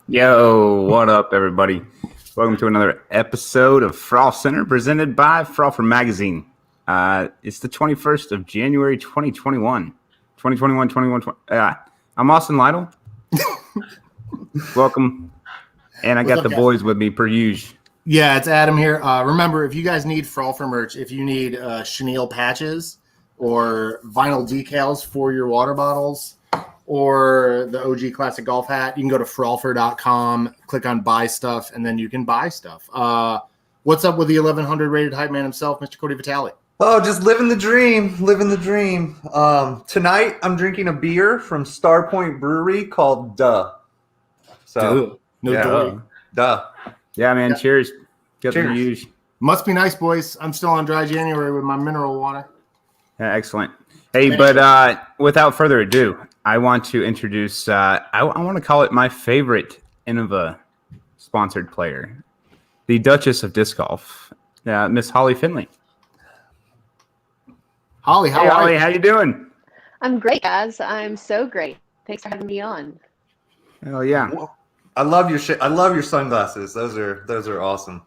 Yo, what up, everybody? Welcome to another episode of Frolfcenter presented by Frolfer Magazine. It's the 21st of January, 2021. 2021, 21, 20. I'm Austin Lytle. Welcome. And I got the boys with me per usual. Yeah, it's Adam here. Remember, if you guys need Frolfer merch, if you need chenille patches or vinyl decals for your water bottles or the OG Classic Golf hat, you can go to frolfer.com, click on buy stuff, and then you can buy stuff. What's up with the 1100 rated hype man himself, Mr. Cody Vitale? Oh, just living the dream, Tonight, I'm drinking a beer from Star Point Brewery called Duh. So, Duh. Yeah, man. Yeah. Cheers. Cheers. Must be nice, boys. I'm still on dry January with my mineral water. Yeah, excellent. Hey, but without further ado, I want to introduce, I want to call it my favorite Innova sponsored player, the Duchess of Disc Golf, Miss Holly Finley. Holly, how you doing? I'm great, guys. I'm so great. Thanks for having me on. Hell yeah. I love your shit. I love your sunglasses. Those are awesome.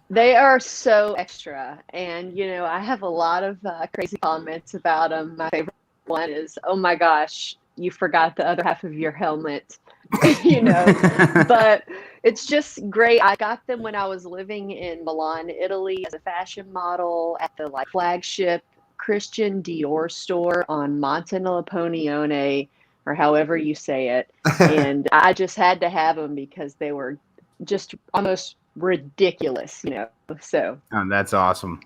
They are so extra. And, I have a lot of crazy comments about them. My favorite one is, oh my gosh, you forgot the other half of your helmet, but it's just great. I got them when I was living in Milan, Italy as a fashion model at the flagship Christian Dior store on Monte Napoleone, or however you say it. And I just had to have them because they were just almost ridiculous, so. Oh, that's awesome.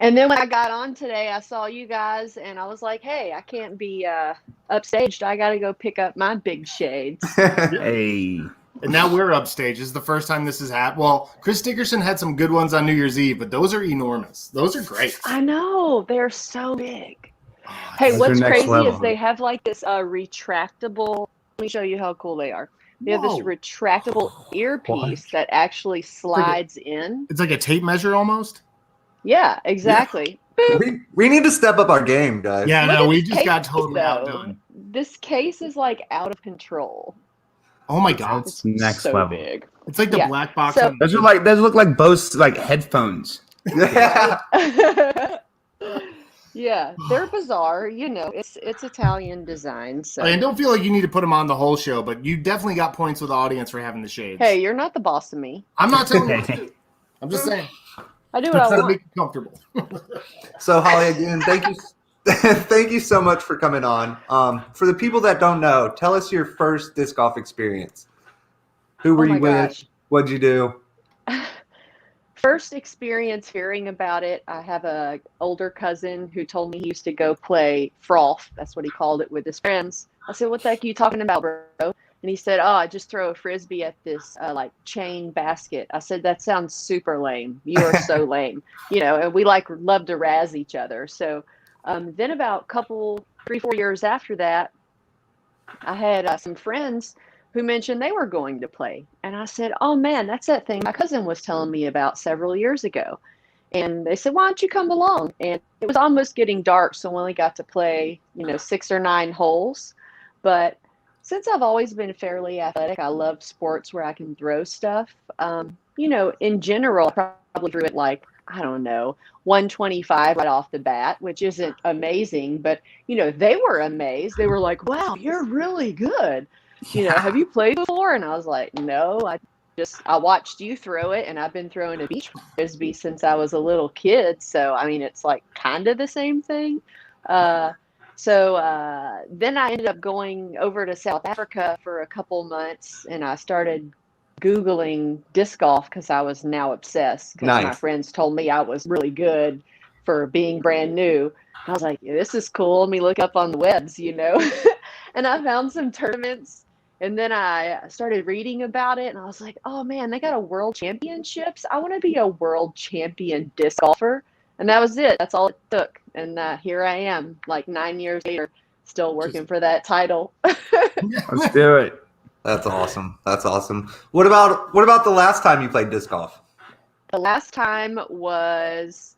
And then when I got on today, I saw you guys and I was like, hey, I can't be upstaged. I got to go pick up my big shades. Hey. And now we're upstage. This is the first time this has happened. Well, Chris Dickerson had some good ones on New Year's Eve, but those are enormous. Those are great. I know. They're so big. Hey, what's crazy is they have this retractable. Let me show you how cool they are. They have this retractable earpiece that actually slides in. It's like a tape measure almost. Yeah, exactly. Yeah. We need to step up our game, guys. Yeah, no, we just got totally outdone. This case is out of control. Oh my god, it's next so level. Big. It's like the black box. So, those look like Bose headphones. Yeah. Yeah, they're bizarre. It's Italian design. So I don't feel like you need to put them on the whole show, but you definitely got points with the audience for having the shades. Hey, you're not the boss of me. I'm not telling you. I'm just saying. I do what I want. Make you comfortable. So Holly, again, thank you. Thank you so much for coming on. For the people that don't know, tell us your first disc golf experience. Who were you with? What'd you do? First experience hearing about it, I have a older cousin who told me he used to go play Frolf. That's what he called it with his friends. I said, what the heck are you talking about, bro? And he said, oh, I just throw a Frisbee at this chain basket. I said, that sounds super lame. You are so lame. And we love to razz each other. So then about 3-4 years after that, I had some friends who mentioned they were going to play. And I said, oh man, that's that thing my cousin was telling me about several years ago. And they said, why don't you come along? And it was almost getting dark, so we only got to play, 6 or 9 holes. But since I've always been fairly athletic, I love sports where I can throw stuff. In general, I probably threw it 125 right off the bat, which isn't amazing, but they were amazed. They were like, wow, you're really good. Have you played before? And I was like, no, I watched you throw it, and I've been throwing a beach Frisbee since I was a little kid. So, it's kind of the same thing. So then I ended up going over to South Africa for a couple months, and I started Googling disc golf because I was now obsessed because my friends told me I was really good for being brand new. I was like, this is cool. Let me look up on the webs, and I found some tournaments, and then I started reading about it, and I was like, oh man, they got a world championships. I want to be a world champion disc golfer. And that was it. That's all it took. And here I am, 9 years later, still working for that title. Let's do it. That's awesome. What about the last time you played disc golf? The last time was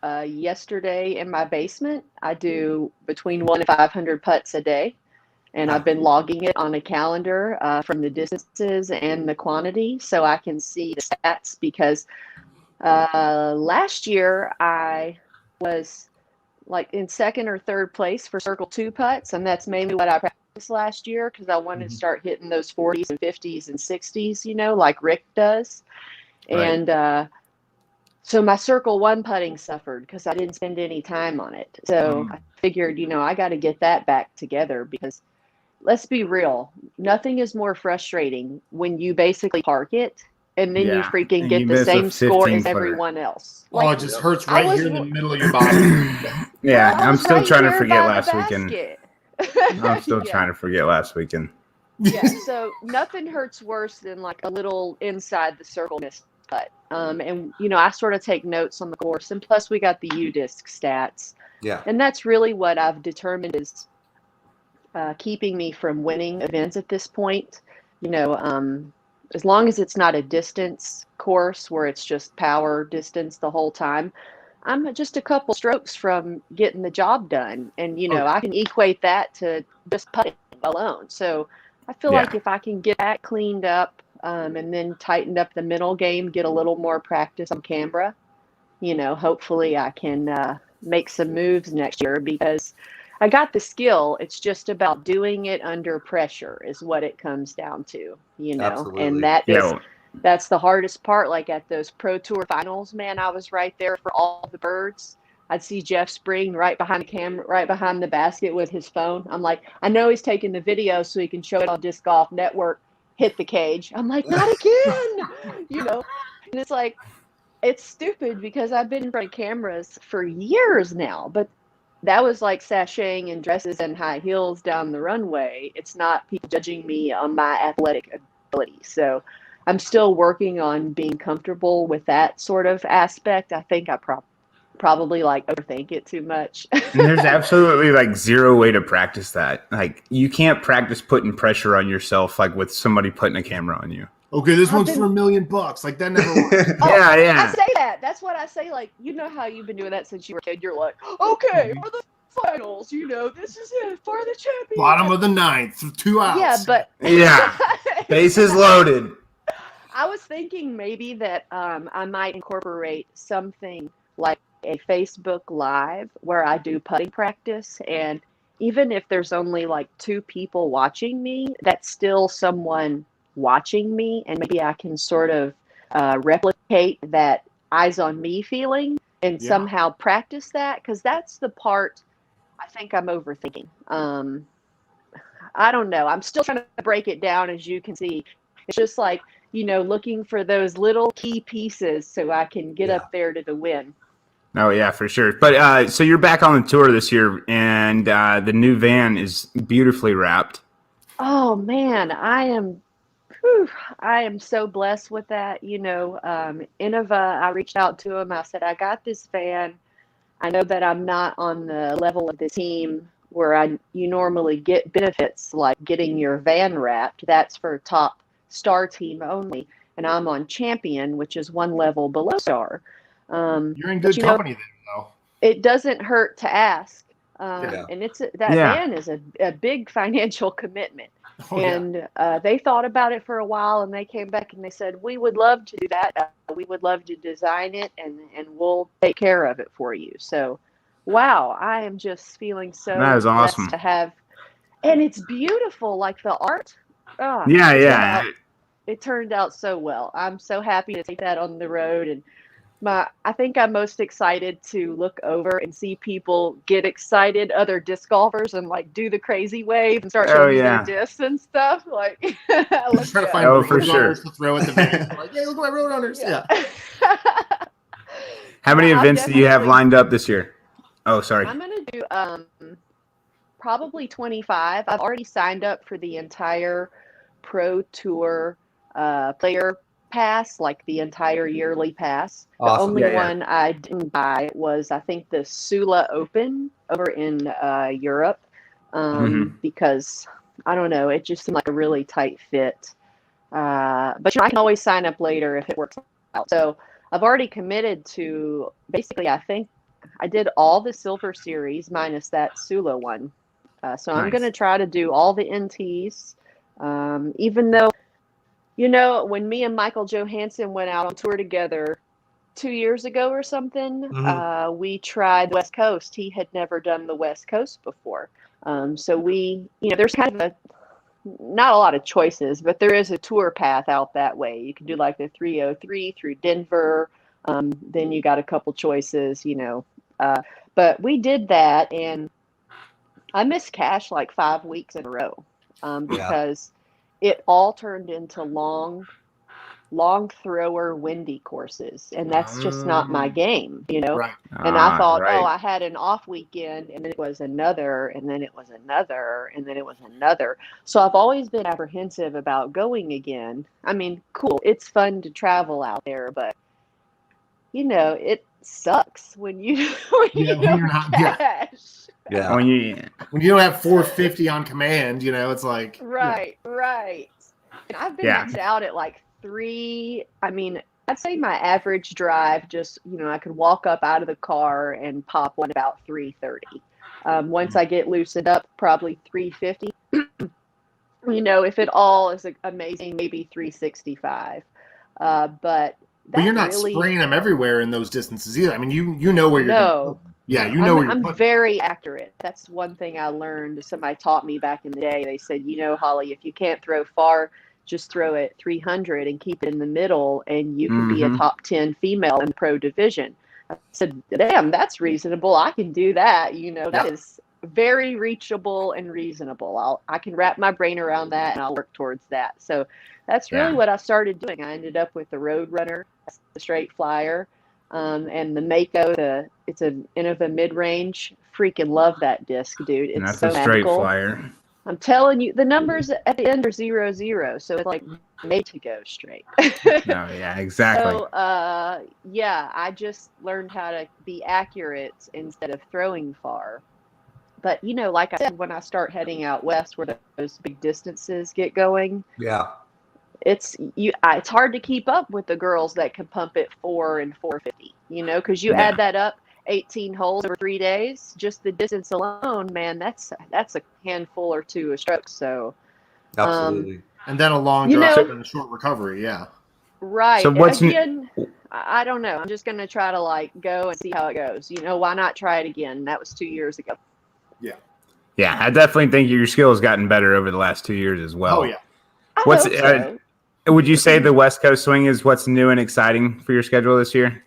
yesterday in my basement. I do between 100 and 500 putts a day. And I've been logging it on a calendar from the distances and the quantity so I can see the stats because last year I was like in second or third place for circle 2 putts, and that's mainly what I practiced last year because I wanted to start hitting those 40s and 50s and 60s, you know, like Rick does. Right. And so my circle 1 putting suffered because I didn't spend any time on it. So I figured, you know, I got to get that back together because let's be real, nothing is more frustrating when you basically park it and then you freaking and get you the miss a same score 15 as footer. everyone else. Oh, it just hurts right here in the middle of your body. Yeah, I I'm was still right trying to there forget by the last weekend. basket. I'm still Yeah. trying to forget last weekend. Yeah, so nothing hurts worse than like a little inside the circle missed putt. And you know, I sort of take notes on the course, and plus we got the U-disc stats, Yeah. and that's really what I've determined is keeping me from winning events at this point. You know, as long as it's not a distance course where it's just power distance the whole time, I'm just a couple strokes from getting the job done. And, you know, I can equate that to just putting alone. So I feel like if I can get that cleaned up and then tightened up the mental game, get a little more practice on camera, you know, hopefully I can make some moves next year because I got the skill. It's just about doing it under pressure is what it comes down to, you know, Absolutely. and that's the hardest part. Like at those Pro Tour finals, man, I was right there for all the birds. I'd see Jeff Spring right behind the camera, right behind the basket with his phone. I'm like, I know he's taking the video so he can show it on Disc Golf Network, hit the cage. I'm like, not again, you know, and it's like, it's stupid because I've been in front of cameras for years now, but that was like sashaying in dresses and high heels down the runway. It's not people judging me on my athletic ability. So I'm still working on being comfortable with that sort of aspect. I think I probably like overthink it too much. And there's absolutely like zero way to practice that. Like you can't practice putting pressure on yourself like with somebody putting a camera on you. Okay, this one's for $1 million. Like that never works. Yeah. I say that. That's what I say. Like, you know how you've been doing that since you were a kid. You're like, okay, for the finals, you know, this is it for the champion. Bottom of the ninth, 2 outs. Yeah, but bases loaded. I was thinking maybe that I might incorporate something like a Facebook Live where I do putting practice, and even if there's only like 2 people watching me, that's still someone watching me, and maybe I can sort of replicate that eyes on me feeling and somehow practice that, because that's the part I think I'm overthinking. I don't know. I'm still trying to break it down, as you can see. It's just like, you know, looking for those little key pieces so I can get up there to the win. Oh, yeah, for sure. But so you're back on the tour this year, and the new van is beautifully wrapped. Oh, man, I am so blessed with that. You know, Innova, I reached out to him. I said, I got this van. I know that I'm not on the level of the team where you normally get benefits like getting your van wrapped. That's for top star team only. And I'm on champion, which is one level below star. You're in good company then, though. It doesn't hurt to ask. And van is a big financial commitment. And they thought about it for a while, and they came back and they said, we would love to do that. We would love to design it, and we'll take care of it for you. So, wow, I am just feeling so that is blessed awesome to have. And it's beautiful, like the art. Oh, it turned out so well. I'm so happy to take that on the road. And I think I'm most excited to look over and see people get excited, other disc golfers, and like do the crazy wave and start showing their discs and stuff. Like, let's try to find road runners to throw at the van. Like, hey, look at my road runners. Yeah. How many events do you have lined up this year? Oh, sorry. I'm gonna do probably 25. I've already signed up for the entire Pro Tour player pass, like the entire yearly pass. Awesome. The only one I didn't buy was, I think, the Sula Open over in Europe, because I don't know, it just seemed like a really tight fit. But you know, I can always sign up later if it works out. So I've already committed to basically, I think I did all the Silver Series minus that Sula one. So I'm Nice. going to try to do all the NTs, even though, when me and Michael Johansson went out on tour together 2 years ago or something, we tried the West Coast. He had never done the West Coast before. So there's kind of not a lot of choices, but there is a tour path out that way. You can do like the 303 through Denver. Then you got a couple choices, but we did that, and I missed cash like 5 weeks in a row because it all turned into long thrower windy courses, and that's just not my game, Right. And I thought, right. I had an off weekend, and then it was another, and then it was another, and then it was another. So I've always been apprehensive about going again. I mean, cool, it's fun to travel out there, but it sucks when you when you don't cash. Yeah. When you When you don't have 450 on command, it's like Right. And I've been maxed out at like 3. I mean, I'd say my average drive, just I could walk up out of the car and pop one about 3:30. Once I get loosened up, probably 3:50. If it all is amazing, maybe 3:65. But you're not spraying them everywhere in those distances either. I mean, you know where you're going. Yeah, you know where you're I'm very accurate. That's one thing I learned. Somebody taught me back in the day. They said, Holly, if you can't throw far, just throw it 300 and keep it in the middle, and you can be a top 10 female in the pro division. I said, damn, that's reasonable. I can do that. That is very reachable and reasonable. I can wrap my brain around that, and I'll work towards that. So that's really what I started doing. I ended up with the Roadrunner, the straight flyer, and the Mako. It's an Innova mid-range. Freaking love that disc, dude. It's that's so a straight magical. flyer. I'm telling you, the numbers at the end are 0-0, so it's like made to go straight. No, yeah, exactly. So, I just learned how to be accurate instead of throwing far. But, like I said, when I start heading out west where those big distances get going, it's hard to keep up with the girls that can pump it 4 and 450, because you add that up, 18 holes over 3 days, just the distance alone, man, that's a handful or two of strokes. So Absolutely. And then a long drive and a short recovery. Yeah. Right. So what's again, I don't know. I'm just going to try to go and see how it goes. Why not try it again? That was 2 years ago. Yeah, I definitely think your skill has gotten better over the last 2 years as well. Oh yeah. I hope so. Would you say the West Coast swing is what's new and exciting for your schedule this year?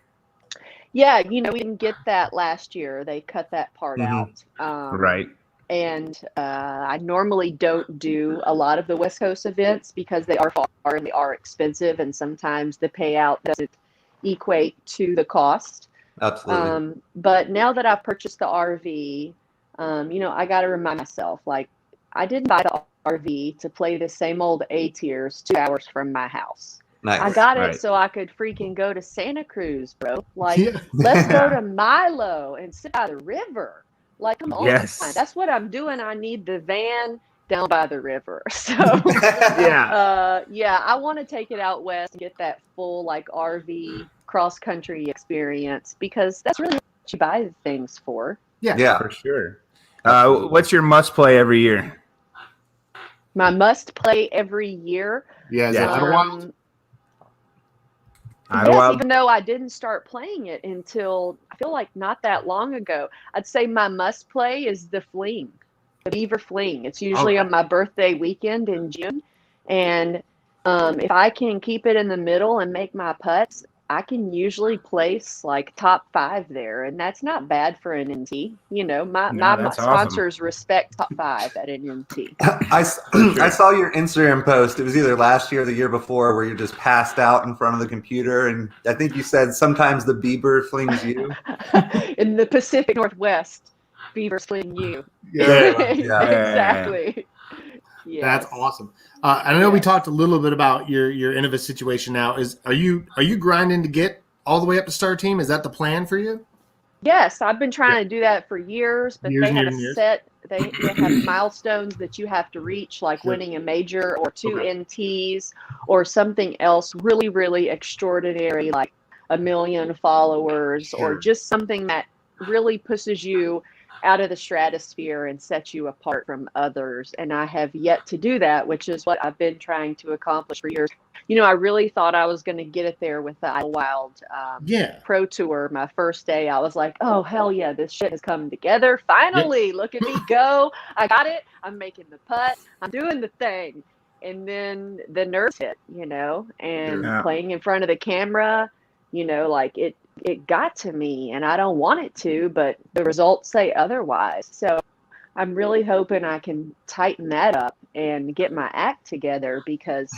Yeah, we didn't get that last year. They cut that part out. Right. And I normally don't do a lot of the West Coast events because they are far and they are expensive, and sometimes the payout doesn't equate to the cost. Absolutely. But now that I've purchased the RV, I got to remind myself, I didn't buy the RV to play the same old A tiers 2 hours from my house. Nice. I got it so I could freaking go to Santa Cruz, bro. Let's go to Milo and sit by the river. Come on. Yes. That's what I'm doing. I need the van down by the river. So, I want to take it out west and get that full, RV cross-country experience, because that's really what you buy things for. Yeah. For sure. What's your must play every year? My must play every year. Yeah. Even though I didn't start playing it until I feel like not that long ago, I'd say my must play is the fling, the Beaver Fling. It's usually on my birthday weekend in June. And if I can keep it in the middle and make my putts, I can usually place top 5 there, and that's not bad for an NT. My sponsors respect top 5 at an NT. I saw your Instagram post. It was either last year or the year before, where you're just passed out in front of the computer, and I think you said sometimes the Beaver flings you. In the Pacific Northwest, Beavers fling you. Yeah. Exactly. Yes. That's awesome. I know we talked a little bit about your Innova situation now. Are you grinding to get all the way up to Star Team? Is that the plan for you? Yes, I've been trying to do that for years, but they have milestones that you have to reach, like winning a major or 2 NTs or something else really, really extraordinary, like 1 million followers or just something that really pushes you out of the stratosphere and set you apart from others. And I have yet to do that, which is what I've been trying to accomplish for years. I really thought I was going to get it there with the Idlewild Pro Tour. My first day, I was like, oh, hell yeah, this shit has come together. Finally, look at me go. I got it. I'm making the putt. I'm doing the thing. And then the nerves hit, and playing in front of the camera, like it got to me, and I don't want it to, but the results say otherwise. So I'm really hoping I can tighten that up and get my act together, because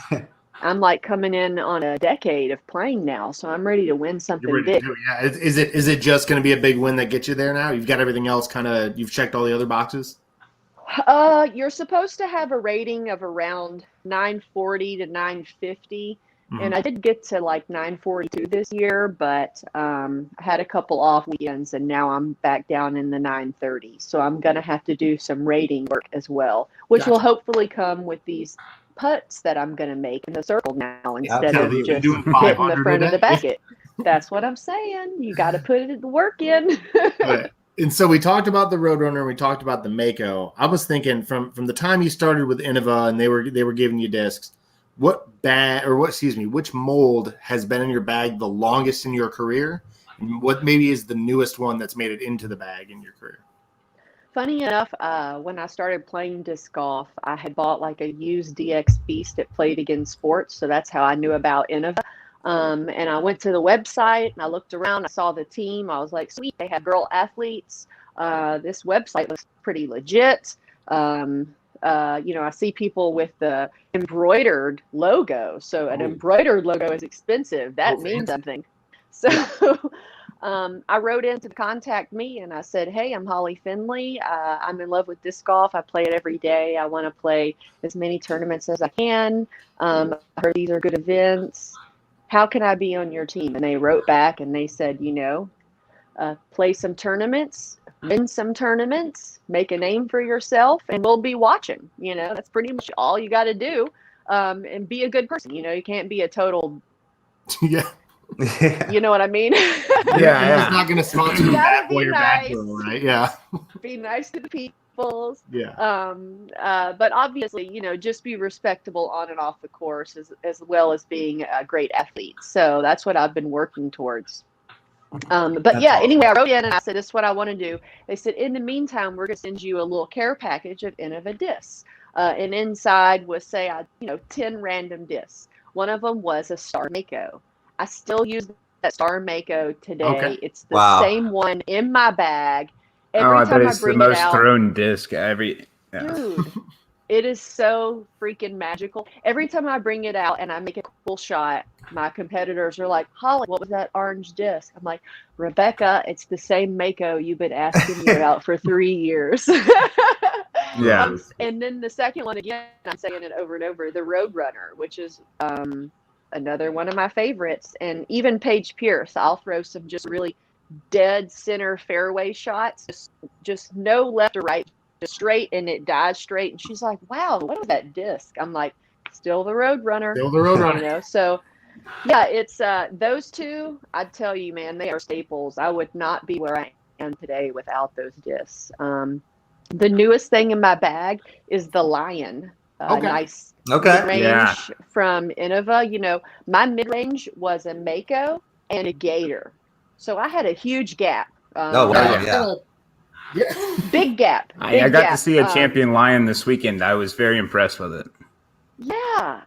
I'm like coming in on a decade of playing now. So I'm ready to win something big. Yeah. Is it just going to be a big win that gets you there now? You've got everything else you've checked all the other boxes? You're supposed to have a rating of around 940 to 950. And I did get to like 942 this year, but I had a couple off weekends, and now I'm back down in the 930. So I'm going to have to do some rating work as well, which will hopefully come with these putts that I'm going to make in the circle now, instead of just hitting the front of the bucket. That's what I'm saying. You got to put the work in. Right. And so we talked about the Roadrunner, and we talked about the Mako. I was thinking from the time you started with Innova and they were giving you discs, which mold has been in your bag the longest in your career? And what maybe is the newest one that's made it into the bag in your career? Funny enough, when I started playing disc golf, I had bought like a used DX Beast at Played Again Sports. So that's how I knew about Innova. And I went to the website and I looked around. I saw the team. I was like, sweet, they have girl athletes. This website looks pretty legit. I see people with the embroidered logo. So an embroidered logo is expensive. That means something. So I wrote in to contact me, and I said, hey, I'm Holly Finley. I'm in love with disc golf. I play it every day. I want to play as many tournaments as I can. I heard these are good events. How can I be on your team? And they wrote back and they said, play some tournaments, win some tournaments, make a name for yourself, and we'll be watching. That's pretty much all you got to do. And be a good person. You can't be a total. Yeah. You know what I mean? Yeah. It's not going to sponsor you that while you're nice. back there, right? Yeah. Be nice to the people. Yeah. But obviously, just be respectable on and off the course, as well as being a great athlete. So that's what I've been working towards. Anyway, I wrote in and I said, this is what I want to do. They said, in the meantime, we're going to send you a little care package of Innova discs. And inside was 10 random discs. One of them was a Star Mako. I still use that Star Mako today. Okay. It's the same one in my bag. Every I time bet it's the most thrown disc Dude, it is so freaking magical. Every time I bring it out and I make a cool shot, my competitors are like, Holly, what was that orange disc? I'm like, Rebecca, it's the same Mako you've been asking me about for 3 years. Yeah. And then the second one, again, I'm saying it over and over, the Roadrunner, which is another one of my favorites. And even Paige Pierce, I'll throw some just really dead center fairway shots, just no left or right, just straight, and it dies straight. And she's like, wow, what is that disc? I'm like, still the Roadrunner. So yeah, it's those two, I'd tell you, man, they are staples. I would not be where I am today without those discs. The newest thing in my bag is the Lion. Nice mid-range from Innova. My mid-range was a Mako and a Gator. So I had a huge gap. Big gap. I got to see a champion Lion this weekend. I was very impressed with it. Yeah.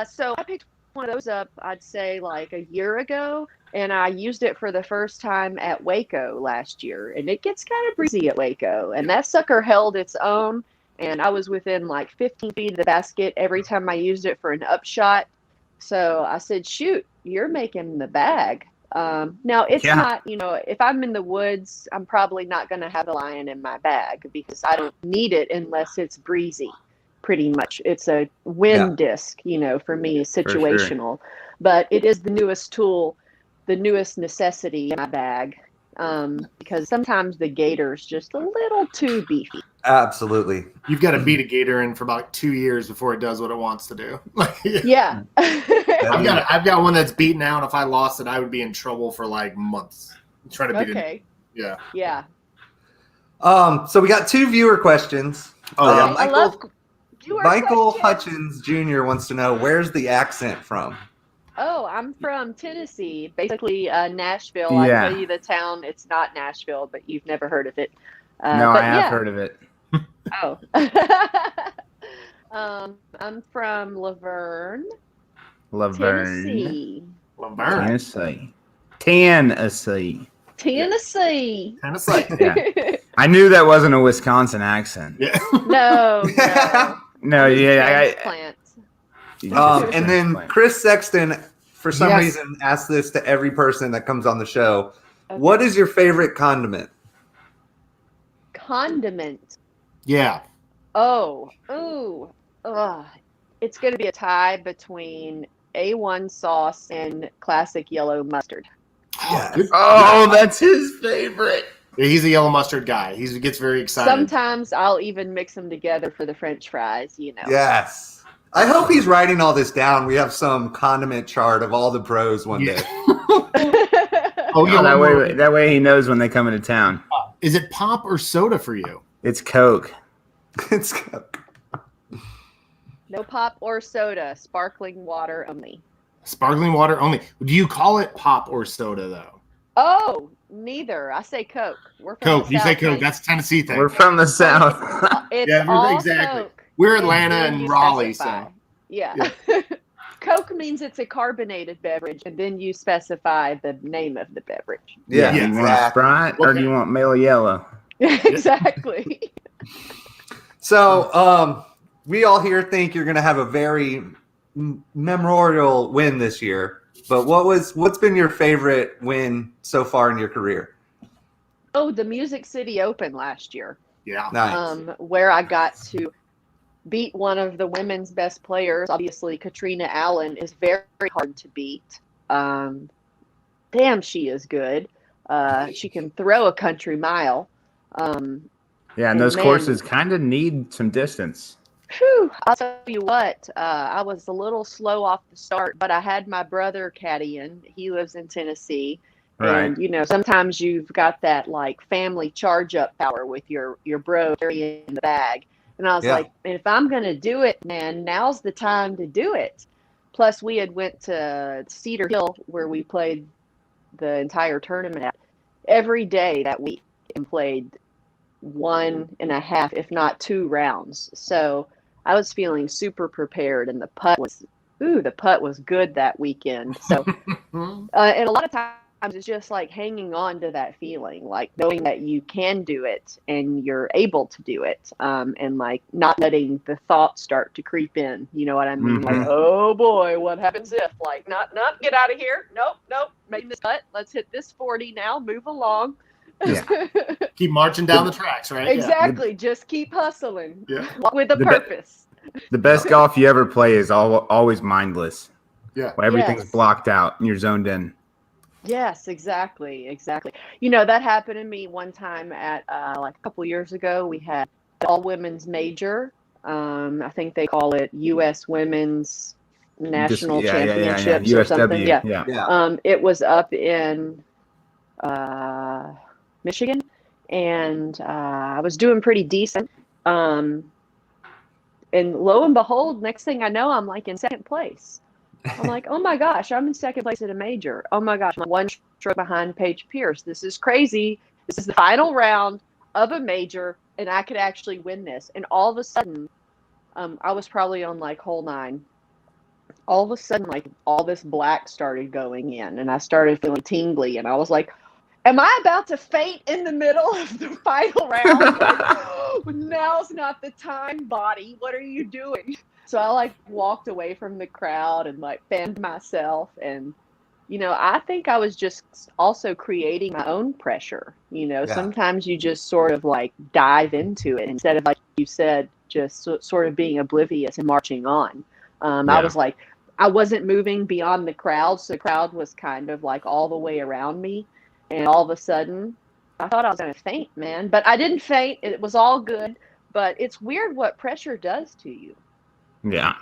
So I picked one of those up, I'd say like a year ago, and I used it for the first time at Waco last year. And it gets kind of breezy at Waco. And that sucker held its own. And I was within like 15 feet of the basket every time I used it for an upshot. So I said, shoot, you're making the bag. Now it's not, if I'm in the woods, I'm probably not going to have a Lion in my bag because I don't need it unless it's breezy. Pretty much. It's a wind disc, for me, situational, but it is the newest tool, the newest necessity in my bag. Because sometimes the Gator's just a little too beefy. Absolutely. You've got to beat a Gator in for about 2 years before it does what it wants to do. Yeah. I've got one that's beaten out. If I lost it, I would be in trouble for like months. Trying to beat it. Yeah. So we got 2 viewer questions. Oh, yeah. I love viewer Michael questions. Hutchins Jr. wants to know, where's the accent from? Oh, I'm from Tennessee, basically Nashville. I Yeah. tell you the town, it's not Nashville, but you've never heard of it. No, But I have yeah. heard of it. Oh. I'm from Laverne, Tennessee. Laverne. Tennessee. Tennessee. Tennessee. Yeah. I knew that wasn't a Wisconsin accent. Yeah. No. No, yeah. Transplant. And then Chris Sexton, for some Yes. reason, asked this to every person that comes on the show. Okay. What is your favorite condiment? Condiment. Yeah. Oh, ooh, ugh. It's going to be a tie between A1 sauce and classic yellow mustard. Yes. Oh, that's his favorite. He's a yellow mustard guy. He gets very excited. Sometimes I'll even mix them together for the French fries, you know. Yes. I hope he's writing all this down. We have some condiment chart of all the pros one day. Oh, yeah. That way he knows when they come into town. Is it pop or soda for you? It's Coke. It's No pop or soda, sparkling water only. Sparkling water only. Do you call it pop or soda, though? Oh, neither. I say Coke. We're from Coke. the You say South, Coke. man. That's a Tennessee thing. We're from the South. It's Yeah, all exactly. Coke. We're And Atlanta then and you Raleigh, specify. so. Yeah. Coke means it's a carbonated beverage, and then you specify the name of the beverage. Yeah, You want a exactly. Sprite or do you want Miller Yellow? Exactly. So, we all here think you're going to have a very memorial win this year. But what's been your favorite win so far in your career? Oh, the Music City Open last year, Yeah. Nice. where I got to beat one of the women's best players. Obviously, Katrina Allen is very hard to beat. Damn, she is good. She can throw a country mile. Yeah, and those courses kind of need some distance. Whew, I'll tell you what, I was a little slow off the start, but I had my brother caddying. He lives in Tennessee. Right. And, you know, sometimes you've got that, like, family charge-up power with your bro carrying the bag. And I was like, if I'm going to do it, man, now's the time to do it. Plus, we had went to Cedar Hill, where we played the entire tournament at, every day that week and played 1.5, if not 2 rounds. So I was feeling super prepared, and the putt was good that weekend. So, and a lot of times it's just like hanging on to that feeling, like knowing that you can do it and you're able to do it, and like not letting the thoughts start to creep in. You know what I mean? Mm-hmm. Like, oh boy, what happens if? Like, not get out of here. Nope, making this putt. Let's hit this 40 now. Move along. Yeah. Keep marching down the tracks, right? Exactly. Just keep hustling. Yeah. Walk with a purpose. The best golf you ever play is always mindless. Yeah. Where everything's Yes. blocked out and you're zoned in. Yes, exactly. You know, that happened to me one time at like a couple years ago. We had the all women's major. I think they call it U.S. Women's National Championships or something. Yeah. Yeah. It was up in Michigan, and I was doing pretty decent. And lo and behold, next thing I know, I'm like in second place. I'm like, oh my gosh, I'm in second place at a major. Oh my gosh, I'm 1 stroke behind Paige Pierce. This is crazy. This is the final round of a major, and I could actually win this. And all of a sudden, I was probably on like hole 9. All of a sudden, like all this black started going in, and I started feeling tingly, and I was like, am I about to faint in the middle of the final round? Like, now's not the time, body. What are you doing? So I like walked away from the crowd and like fanned myself. And, you know, I think I was just also creating my own pressure. You know, sometimes you just sort of like dive into it instead of, like you said, just sort of being oblivious and marching on. I was like, I wasn't moving beyond the crowd. So the crowd was kind of like all the way around me. And all of a sudden, I thought I was going to faint, man. But I didn't faint. It was all good. But it's weird what pressure does to you. Yeah.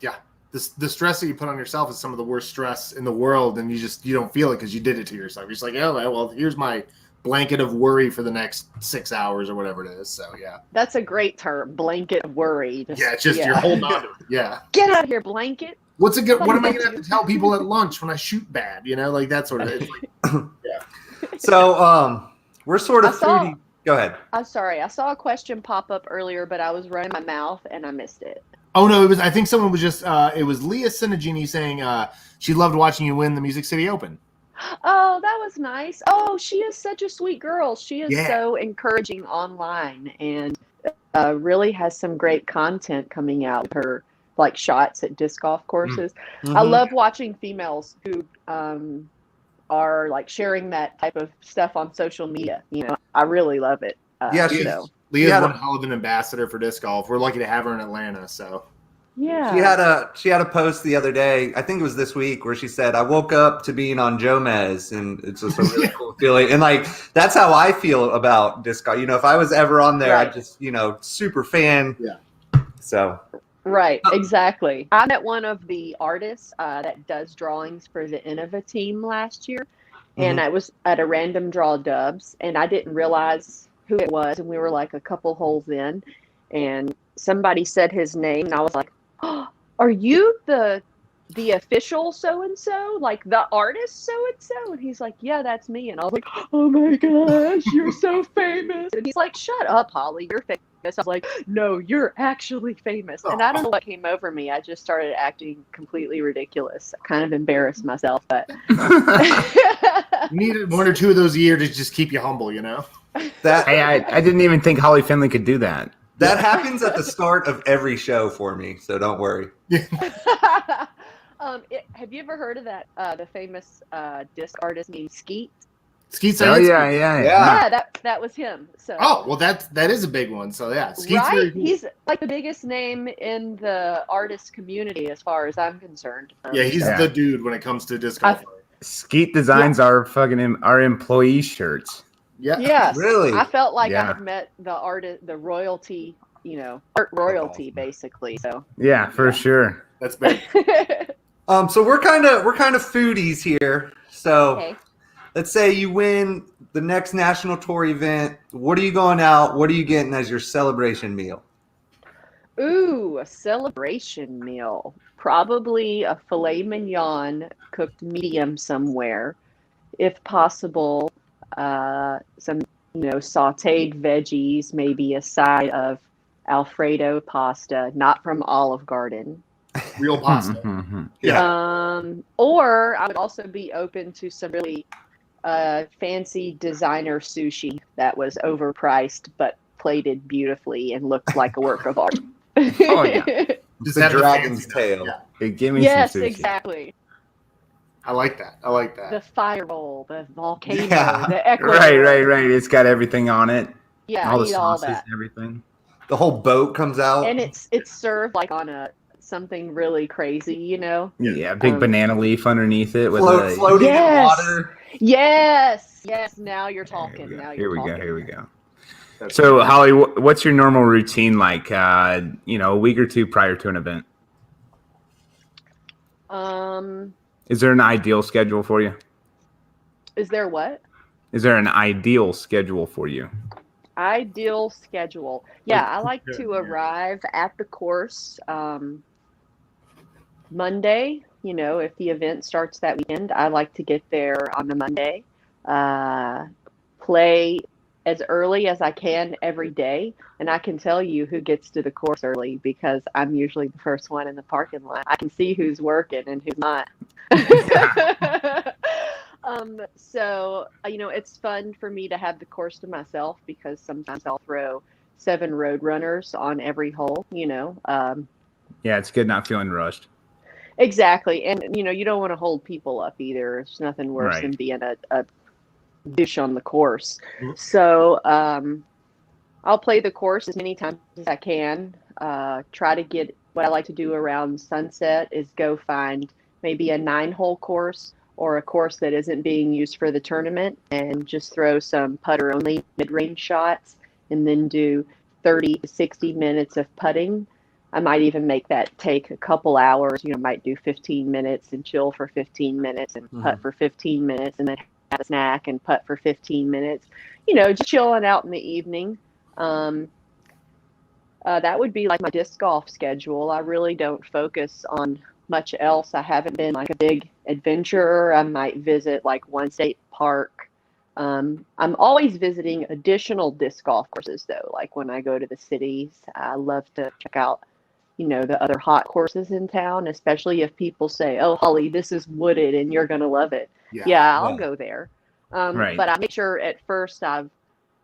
Yeah. The stress that you put on yourself is some of the worst stress in the world, and you don't feel it because you did it to yourself. You're just like, oh, well, here's my blanket of worry for the next 6 hours or whatever it is. So yeah. That's a great term, blanket of worry. Yeah, it's just you're holding on to it. Yeah. Get out of here, blanket. What am I gonna have to tell people at lunch when I shoot bad? Like that sort of thing. Yeah. So we're sort of foodie. Go ahead. I'm sorry. I saw a question pop up earlier, but I was running my mouth and I missed it. Oh no, I think someone was just it was Leah Sinagini saying she loved watching you win the Music City Open. Oh, that was nice. Oh, she is such a sweet girl. She is so encouraging online and really has some great content coming out of her, like shots at disc golf courses. Mm-hmm. I love watching females who are like sharing that type of stuff on social media. I really love it. Leah's one hell of an ambassador for disc golf. We're lucky to have her in Atlanta. So yeah, she had a post the other day, I think it was this week, where she said, "I woke up to being on Jomez," and it's just a really cool feeling. And like that's how I feel about disc golf. If I was ever on there, I'd just super fan. Yeah. So. Right, exactly. I met one of the artists that does drawings for the Innova team last year, and I was at a random draw dubs, and I didn't realize who it was, and we were like a couple holes in, and somebody said his name, and I was like, "Oh, are you the official so-and-so, like the artist so-and-so?" And he's like, "Yeah, that's me." And I was like, "Oh my gosh, you're so famous." And he's like, "Shut up, Holly, you're famous." I was like, "No, you're actually famous." And I don't know what came over me. I just started acting completely ridiculous. I kind of embarrassed myself, but you needed one or two of those a year to just keep you humble, That I didn't even think Holly Finley could do that. That happens at the start of every show for me, so don't worry. Have you ever heard of that the famous disc artist named Skeet? Skeet? Oh yeah. That was him. So that is a big one. So yeah, Skeet's right. very cool. He's like the biggest name in the artist community as far as I'm concerned. He's the dude when it comes to disc golf. Skeet designs our employee shirts. Yeah. Yes. Really? I felt like I had met the artist, the royalty, art royalty, basically. So yeah, for sure. That's big. So we're kind of foodies here. So okay. Let's say you win the next national tour event. What are you going out? What are you getting as your celebration meal? Ooh, a celebration meal. Probably a filet mignon cooked medium somewhere. If possible, some sauteed veggies, maybe a side of Alfredo pasta, not from Olive Garden. Real pasta. Yeah. Or I would also be open to some really fancy designer sushi that was overpriced but plated beautifully and looked like a work of art. Oh yeah. Just the dragon's tail. Yeah. Hey, give me yes, some sushi. exactly. I like that. The fireball, the volcano, Yeah. the Ecuador. Right. It's got everything on it. Yeah, all I the need all sauces that. and everything. The whole boat comes out. And it's served like on something really crazy, Yeah, big banana leaf underneath it with floating in water. Yes. Now you're talking. Here we go. So, Holly, what's your normal routine like? A week or two prior to an event. Is there an ideal schedule for you? Is there what? Is there an ideal schedule for you? Ideal schedule. Yeah, I like to arrive at the course Monday. If the event starts that weekend, I like to get there on the Monday. Play as early as I can every day. And I can tell you who gets to the course early because I'm usually the first one in the parking lot. I can see who's working and who's not. So, it's fun for me to have the course to myself because sometimes I'll throw 7 road runners on every hole, Yeah, it's good not feeling rushed. Exactly. And, you don't want to hold people up either. It's nothing worse than being a dish on the course. Mm-hmm. So I'll play the course as many times as I can. Try to get what I like to do around sunset is go find maybe a 9-hole course or a course that isn't being used for the tournament and just throw some putter only mid-range shots and then do 30 to 60 minutes of putting. I might even make that take a couple hours, might do 15 minutes and chill for 15 minutes and putt for 15 minutes and then have a snack and putt for 15 minutes, you know, just chilling out in the evening. That would be like my disc golf schedule. I really don't focus on much else. I haven't been like a big adventurer. I might visit like one state park. I'm always visiting additional disc golf courses though. Like when I go to the cities, I love to check out, you know, the other hot courses in town, especially if people say, "Oh, Holly, this is wooded and you're going to love it." Yeah, I'll go there. Right. But I make sure at first I've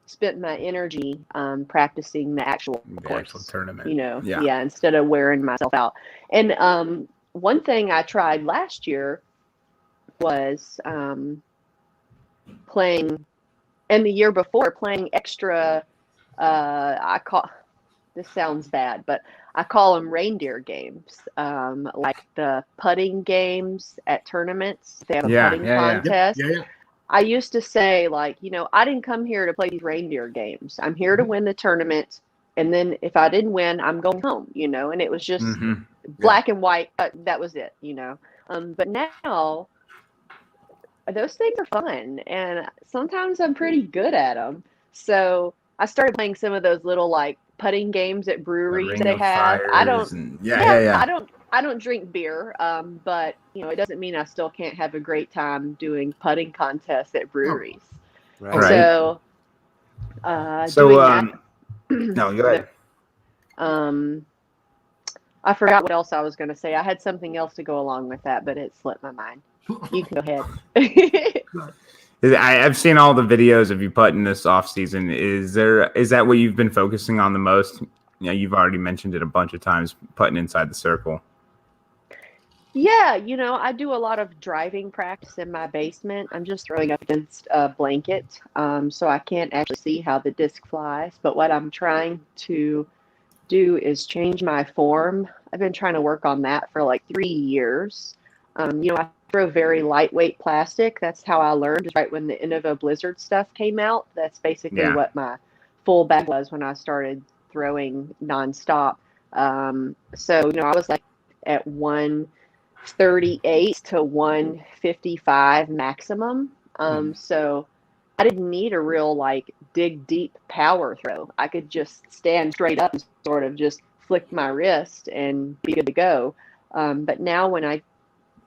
spent my energy practicing the actual course, tournament. you know, instead of wearing myself out. And one thing I tried last year was playing, and the year before playing extra. This sounds bad, but I call them reindeer games, like the putting games at tournaments. They have a putting contest. Yeah. I used to say, like, you know, I didn't come here to play these reindeer games. I'm here to win the tournament. And then if I didn't win, I'm going home, you know, and it was just black and white. That was it, you know. But now those things are fun. And sometimes I'm pretty good at them. So I started playing some of those little, like, putting games at breweries they have. I don't drink beer, but you know, it doesn't mean I still can't have a great time doing putting contests at breweries. Right. So, no, go ahead. I forgot what else I was going to say. I had something else to go along with that, but it slipped my mind. You can go ahead. I've seen all the videos of you putting this off season. Is that what you've been focusing on the most? You know, you've already mentioned it a bunch of times, putting inside the circle. Yeah, you know, I do a lot of driving practice in my basement. I'm just throwing up against a blanket, so I can't actually see how the disc flies. But what I'm trying to do is change my form. I've been trying to work on that for like 3 years. You know, I throw very lightweight plastic. That's how I learned, right when the Innova Blizzard stuff came out. That's basically what my full bag was when I started throwing nonstop. So, you know, I was like at 138 to 155 maximum. So I didn't need a real like dig deep power throw. I could just stand straight up and sort of just flick my wrist and be good to go. But now when I,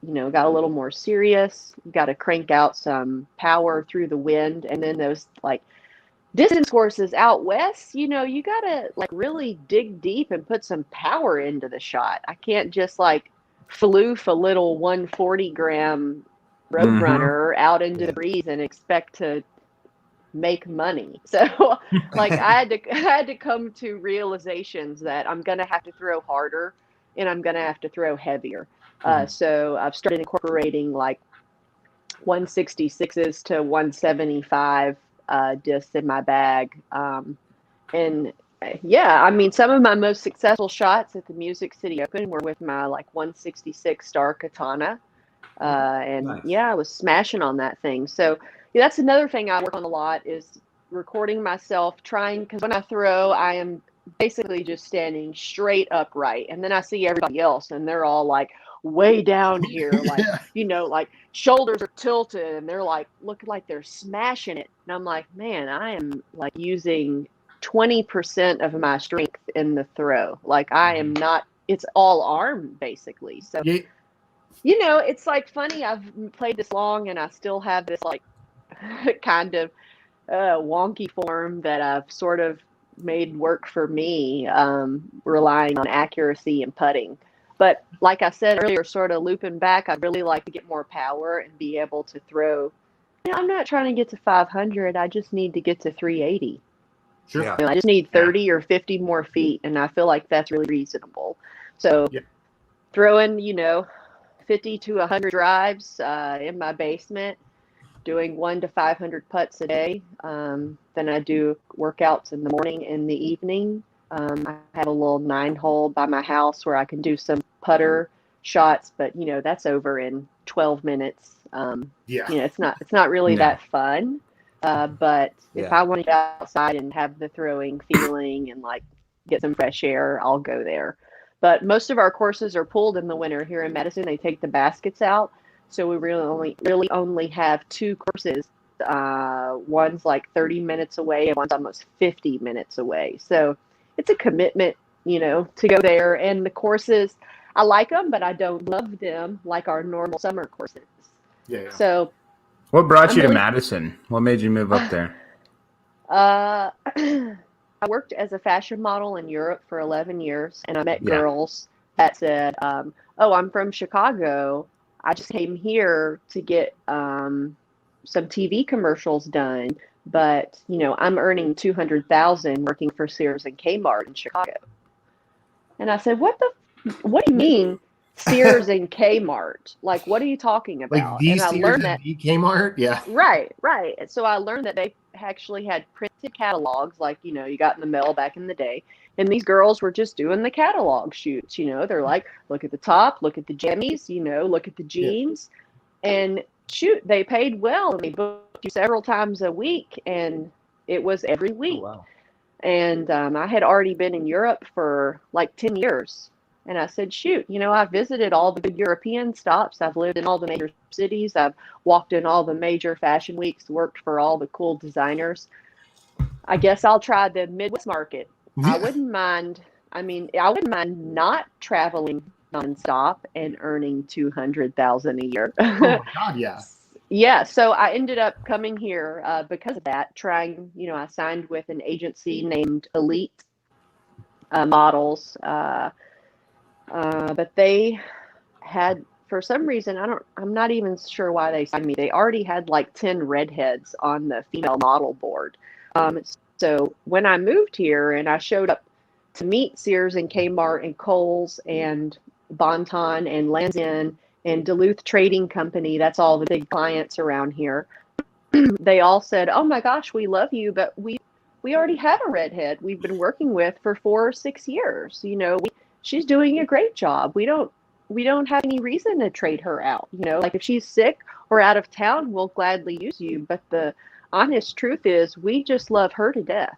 you know, got a little more serious, got to crank out some power through the wind. And then those like distance courses out west, you know, you got to like really dig deep and put some power into the shot. I can't just like floof a little 140 gram Roadrunner out into the breeze and expect to make money. So like I had to come to realizations that I'm going to have to throw harder and I'm going to have to throw heavier. So I've started incorporating like 166s to 175 discs in my bag. And yeah, I mean, some of my most successful shots at the Music City Open were with my like 166 Star Katana. And Nice. yeah, I was smashing on that thing. So yeah, that's another thing I work on a lot is recording myself trying, because when I throw, I am basically just standing straight upright. And then I see everybody else and they're all like way down here, like, you know, like shoulders are tilted and they're like looking like they're smashing it. And I'm like, man, I am like using 20% of my strength in the throw. Like I am not, it's all arm basically. So, you know, it's like funny. I've played this long and I still have this like kind of wonky form that I've sort of made work for me, relying on accuracy and putting. But like I said earlier, sort of looping back, I'd really like to get more power and be able to throw. You know, I'm not trying to get to 500. I just need to get to 380. Sure. Yeah. You know, I just need 30 or 50 more feet, and I feel like that's really reasonable. So throwing, you know, 50 to 100 drives in my basement, doing 1 to 500 putts a day. Then I do workouts in the morning and the evening. I have a little 9-hole by my house where I can do some putter shots, but you know, that's over in 12 minutes. You know, it's not really that fun. But if I want to get outside and have the throwing feeling and like get some fresh air, I'll go there. But most of our courses are pulled in the winter here in Madison. They take the baskets out. So we really only have two courses. One's like 30 minutes away and one's almost 50 minutes away. So it's a commitment, to go there. And the courses, I like them, but I don't love them like our normal summer courses. Yeah. So What brought I'm you to really- Madison? What made you move up there? I worked as a fashion model in Europe for 11 years, and I met Yeah. girls that said, "Oh, I'm from Chicago. I just came here to get some TV commercials done, but I'm earning 200,000 working for Sears and Kmart in Chicago." And I said, "What do you mean, Sears and Kmart? Like, what are you talking Like about?" these And I Sears learned and that. the Kmart. Yeah. Right. And so I learned that they actually had printed catalogs, like, you got in the mail back in the day. And these girls were just doing the catalog shoots. They're like, look at the top, look at the jammies, look at the jeans. And shoot, they paid well. And they booked you several times a week. And it was every week. Oh, wow. And I had already been in Europe for like 10 years. And I said, shoot, I've visited all the big European stops. I've lived in all the major cities. I've walked in all the major fashion weeks, worked for all the cool designers. I guess I'll try the Midwest market. Yeah. I wouldn't mind not traveling nonstop and earning 200,000 a year. Oh my God, yeah. Yeah, so I ended up coming here because of that, trying, I signed with an agency named Elite Models. But they had, for some reason, I'm not even sure why they signed me. They already had like 10 redheads on the female model board. So when I moved here and I showed up to meet Sears and Kmart and Kohl's and Bon-Ton and Lands' End and Duluth Trading Company, that's all the big clients around here, they all said, "Oh my gosh, we love you, but we already have a redhead we've been working with for 4 or 6 years. She's doing a great job. We don't have any reason to trade her out. Like if she's sick or out of town, we'll gladly use you. But the honest truth is we just love her to death."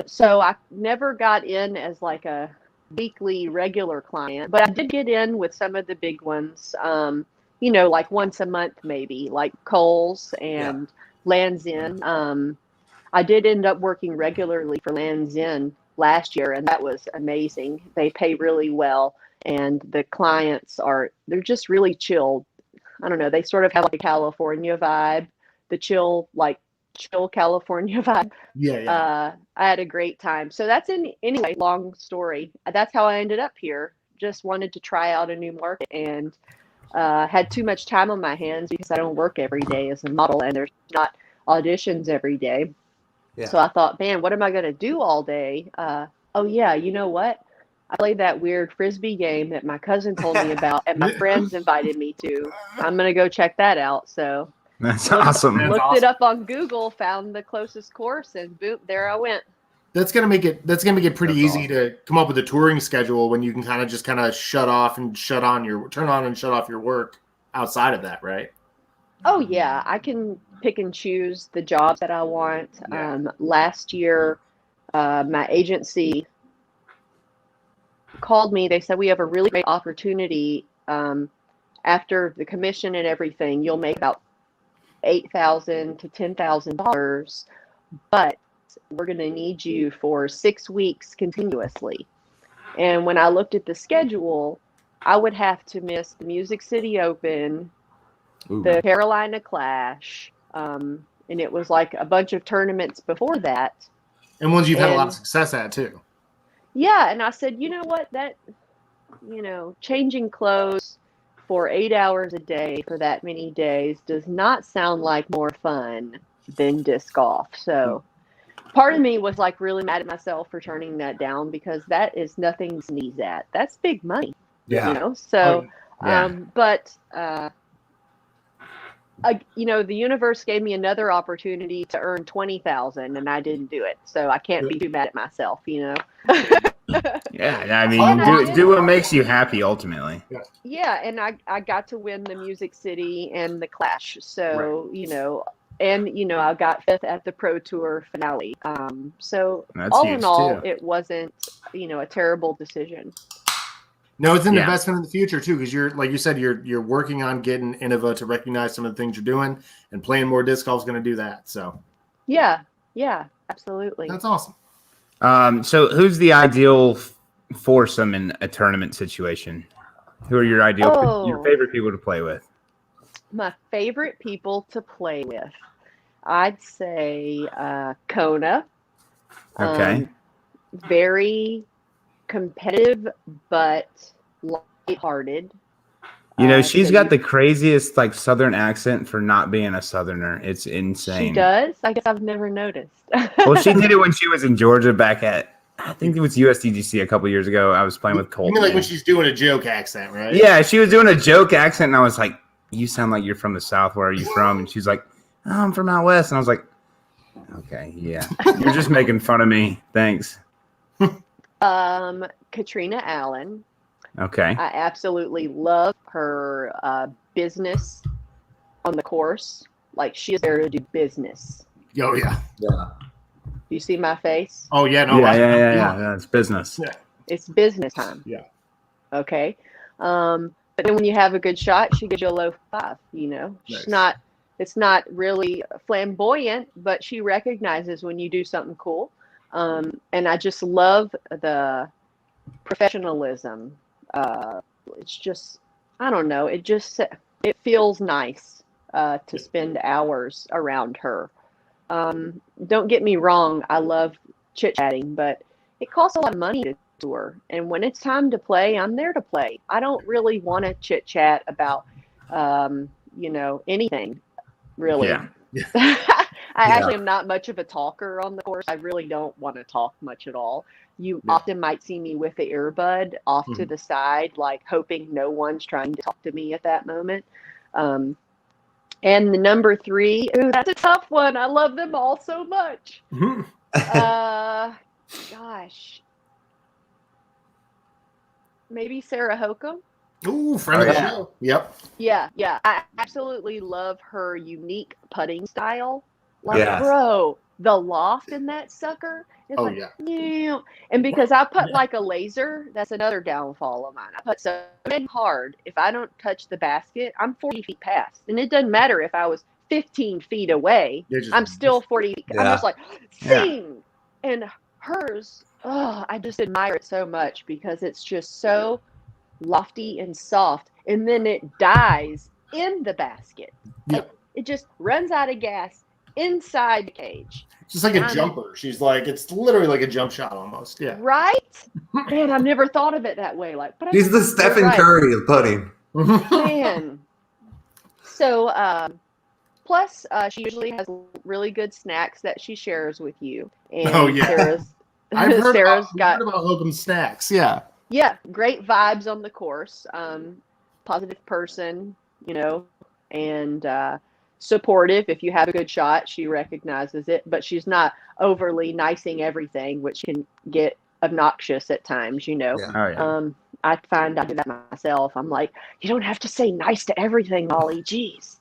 So I never got in as like a weekly regular client, but I did get in with some of the big ones, like once a month, maybe like Kohl's and Lands' End. I did end up working regularly for Lands' End last year, and that was amazing. They pay really well, and the clients they're just really chill. I don't know, they sort of have like a California vibe, the chill California vibe. Yeah. I had a great time. So that's anyway, long story. That's how I ended up here. Just wanted to try out a new market and had too much time on my hands because I don't work every day as a model and there's not auditions every day. Yeah. So I thought, man, what am I going to do all day? Oh, yeah, you know what? I played that weird Frisbee game that my cousin told me about and my friends invited me to. I'm going to go check that out. So That's awesome. looked it up on Google, found the closest course, and boom, there I went. That's gonna make it pretty That's easy awesome. to come up with a touring schedule when you can kind of turn on and shut off your work outside of that, right? Oh yeah, I can pick and choose the jobs that I want. Yeah. Last year, my agency called me. They said, we have a really great opportunity. After the commission and everything, you'll make about $8,000 to $10,000, but we're going to need you for 6 weeks continuously. And when I looked at the schedule, I would have to miss the Music City Open, the Carolina Clash, and it was like a bunch of tournaments before that. And ones you've had a lot of success at too. Yeah, and I said, you know what, that, changing clothes for 8 hours a day for that many days does not sound like more fun than disc golf. So part of me was like really mad at myself for turning that down because that is nothing to sneeze at. That's big money. Yeah. So, Yeah. but the universe gave me another opportunity to earn 20,000 and I didn't do it. So I can't be too mad at myself, Yeah, I mean, do what makes you happy ultimately. Yeah, and I got to win the Music City and the Clash. So, I got 5th at the Pro Tour finale. So That's all huge, in all, too. it wasn't, a terrible decision. No, it's an Yeah. investment in the future too, because you're like you said, you're working on getting Innova to recognize some of the things you're doing, and playing more disc golf is going to do that. So Yeah, absolutely. that's awesome. So who's the ideal foursome in a tournament situation? Who are your your favorite people to play with? My favorite people to play with, I'd say Kona. Okay. Very competitive, but lighthearted. She's got the craziest like Southern accent for not being a Southerner. It's insane. She does? I guess I've never noticed. Well, she did it when she was in Georgia back at, I think it was USDGC a couple years ago. I was playing with Colton. You mean like when she's doing a joke accent, right? Yeah, she was doing a joke accent, and I was like, "You sound like you're from the South. Where are you from?" And she's like, "Oh, I'm from out west." And I was like, "Okay, yeah, you're just making fun of me. Thanks." Katrina Allen. Okay. I absolutely love her business on the course. Like, she is there to do business. Oh yeah. Yeah. You see my face? Oh yeah. No. Yeah. It's business. Yeah. It's business time. Yeah. Okay. But then when you have a good shot, she gives you a low five. Nice. It's not really flamboyant, but she recognizes when you do something cool. And I just love the professionalism. It's just, I don't know. It feels nice to spend hours around her. Don't get me wrong. I love chit-chatting, but it costs a lot of money to tour. And when it's time to play, I'm there to play. I don't really want to chit-chat about, anything, really. Yeah. I actually am not much of a talker on the course. I really don't want to talk much at all. You often might see me with the earbud off to the side, like hoping no one's trying to talk to me at that moment. And the number 3, that's a tough one. I love them all so much. Gosh. Maybe Sarah Hokum. Ooh, friend of the show. Yep. Yeah. I absolutely love her unique putting style. Like, bro, the loft in that sucker. Yeah. And because I put like a laser, that's another downfall of mine. I put so hard. If I don't touch the basket, I'm 40 feet past. And it doesn't matter if I was 15 feet away. I'm still 40 feet. I'm just like, sing. And hers, I just admire it so much because it's just so lofty and soft. And then it dies in the basket. Yeah. It just runs out of gas inside the cage. It's just like a jumper. She's like, it's literally like a jump shot almost. Yeah. Right? Man, I've never thought of it that way. Like, but She's the Stephen Curry of putting. Man. So, plus, she usually has really good snacks that she shares with you. And I've heard about Hokum snacks. Yeah. Yeah. Great vibes on the course. Positive person, and supportive. If you have a good shot, she recognizes it, but she's not overly nicing everything, which can get obnoxious at times, Yeah. Oh, yeah. I find I do that myself. I'm like, you don't have to say nice to everything, Molly. Jeez.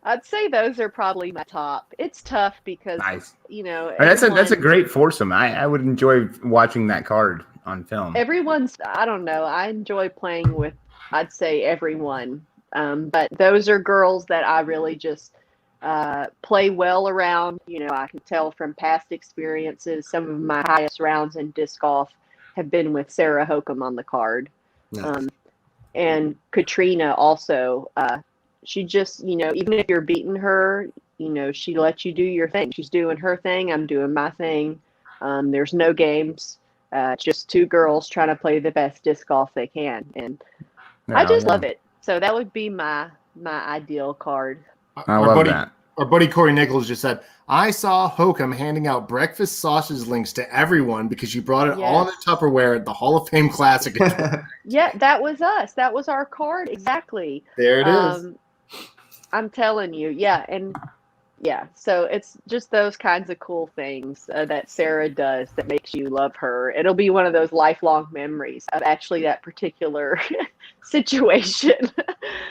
I'd say those are probably my top. It's tough because that's a great foursome. I would enjoy watching that card on film. I don't know. I enjoy playing with, I'd say, everyone. But those are girls that I really just play well around. I can tell from past experiences, some of my highest rounds in disc golf have been with Sarah Hokum on the card. Nice. And Katrina also, she just, even if you're beating her, she lets you do your thing. She's doing her thing. I'm doing my thing. There's no games. Just two girls trying to play the best disc golf they can. And I just love it. So that would be my ideal card. I love that. Our buddy Corey Nichols just said, I saw Hokum handing out breakfast sausage links to everyone because you brought it all in the Tupperware at the Hall of Fame Classic. Yeah, that was us. That was our card. Exactly. There it is. I'm telling you. Yeah. And yeah, so it's just those kinds of cool things that Sarah does that makes you love her. It'll be one of those lifelong memories of actually that particular situation.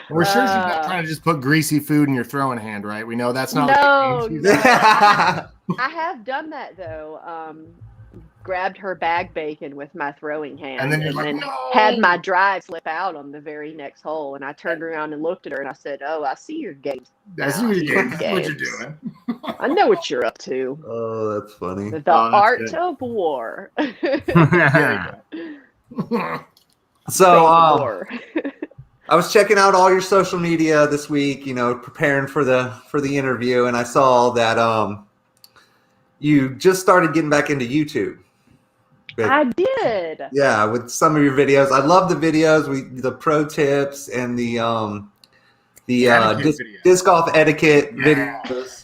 We're sure she's not trying to just put greasy food in your throwing hand, right? We know that's not. No. I have done that though. grabbed her bag bacon with my throwing hand, And then you're like, no! had my drive slip out on the very next hole. And I turned around and looked at her and I said, "Oh, I see your games. That's now. what I see your you're games. doing. I know what you're up to. Oh, that's funny. The Oh, that's art good. of war." Very good. So, War. I was checking out all your social media this week, preparing for the interview, and I saw that you just started getting back into YouTube. I did. Yeah, with some of your videos. I love the videos, the pro tips and the etiquette videos. disc golf etiquette Yeah. videos.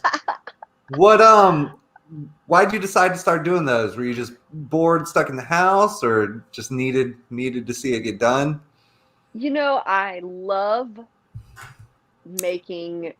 Why'd you decide to start doing those? Were you just bored, stuck in the house, or just needed to see it get done? I love making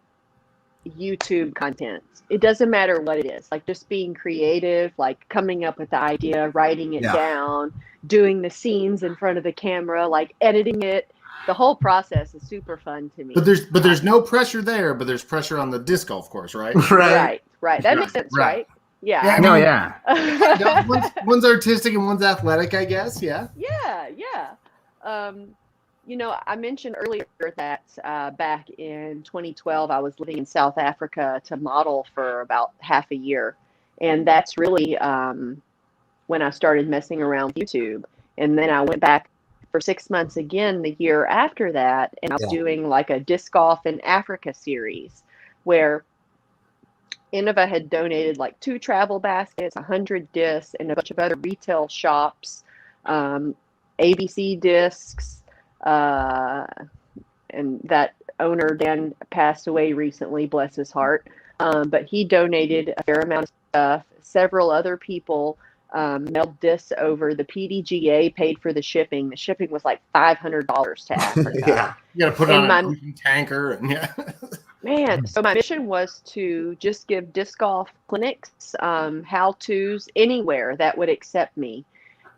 YouTube content. It doesn't matter what it is, like just being creative, like coming up with the idea, writing it down, doing the scenes in front of the camera, like editing it. The whole process is super fun to me. But there's no pressure there, but there's pressure on the disc golf course, right? Right. Right. That makes sense, right? Yeah. Yeah, No, yeah. One's artistic and one's athletic, I guess. Yeah. Yeah. I mentioned earlier that back in 2012, I was living in South Africa to model for about half a year. And that's really when I started messing around with YouTube. And then I went back for 6 months again the year after that. And I was doing like a disc golf in Africa series where Innova had donated like 2 travel baskets, 100 discs, and a bunch of other retail shops, ABC discs. And that owner, Dan, passed away recently, bless his heart. But he donated a fair amount of stuff. Several other people mailed discs over. The PDGA paid for the shipping. The shipping was like $500 to Africa. Yeah. You got to put it on an ocean tanker. And Man, so my mission was to just give disc golf clinics, how-tos anywhere that would accept me.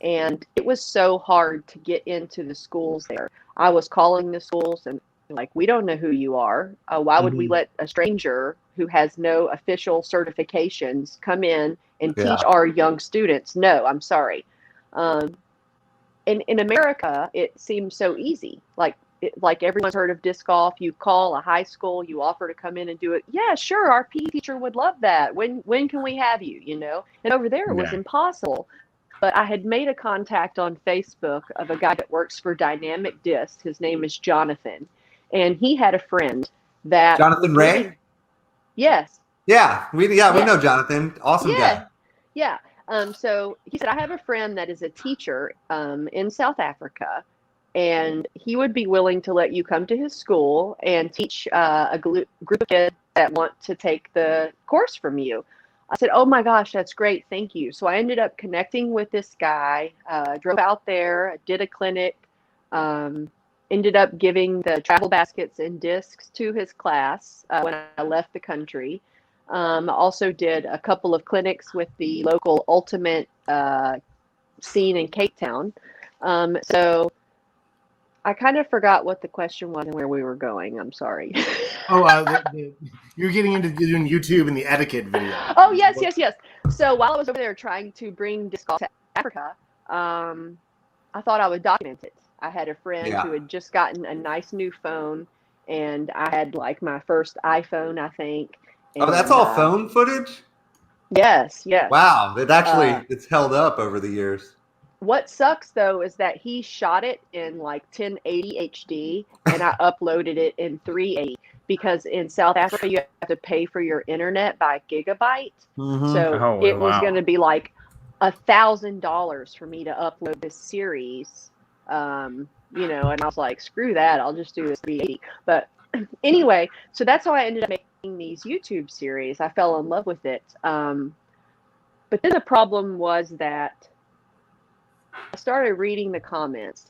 And it was so hard to get into the schools there. I was calling the schools and like, we don't know who you are. Why would we let a stranger who has no official certifications come in and teach our young students? No, I'm sorry. In America, it seems so easy. Like everyone's heard of disc golf. You call a high school, you offer to come in and do it. Yeah, sure. Our PE teacher would love that. When can we have you? And over there it was impossible. But I had made a contact on Facebook of a guy that works for Dynamic Disc. His name is Jonathan. And he had a friend that... Jonathan Ray? Yes. Yeah, we know Jonathan. Awesome guy. Yeah. So he said, I have a friend that is a teacher in South Africa, and he would be willing to let you come to his school and teach a group of kids that want to take the course from you. I said, oh my gosh, that's great. Thank you. So I ended up connecting with this guy, drove out there, did a clinic, ended up giving the travel baskets and discs to his class when I left the country. Also did a couple of clinics with the local ultimate scene in Cape Town. So I kind of forgot what the question was and where we were going. I'm sorry. You're getting into doing YouTube and the etiquette video. Oh, yes. So while I was over there trying to bring disc golf to Africa, I thought I would document it. I had a friend who had just gotten a nice new phone, and I had like my first iPhone, I think. And, that's all phone footage? Yes. Wow, it's held up over the years. What sucks, though, is that he shot it in like 1080 HD, and I uploaded it in 380 because in South Africa, you have to pay for your internet by gigabyte. Mm-hmm. So it was going to be like $1,000 for me to upload this series, and I was like, screw that. I'll just do this 380. But anyway, so that's how I ended up making these YouTube series. I fell in love with it. But then the problem was that I started reading the comments,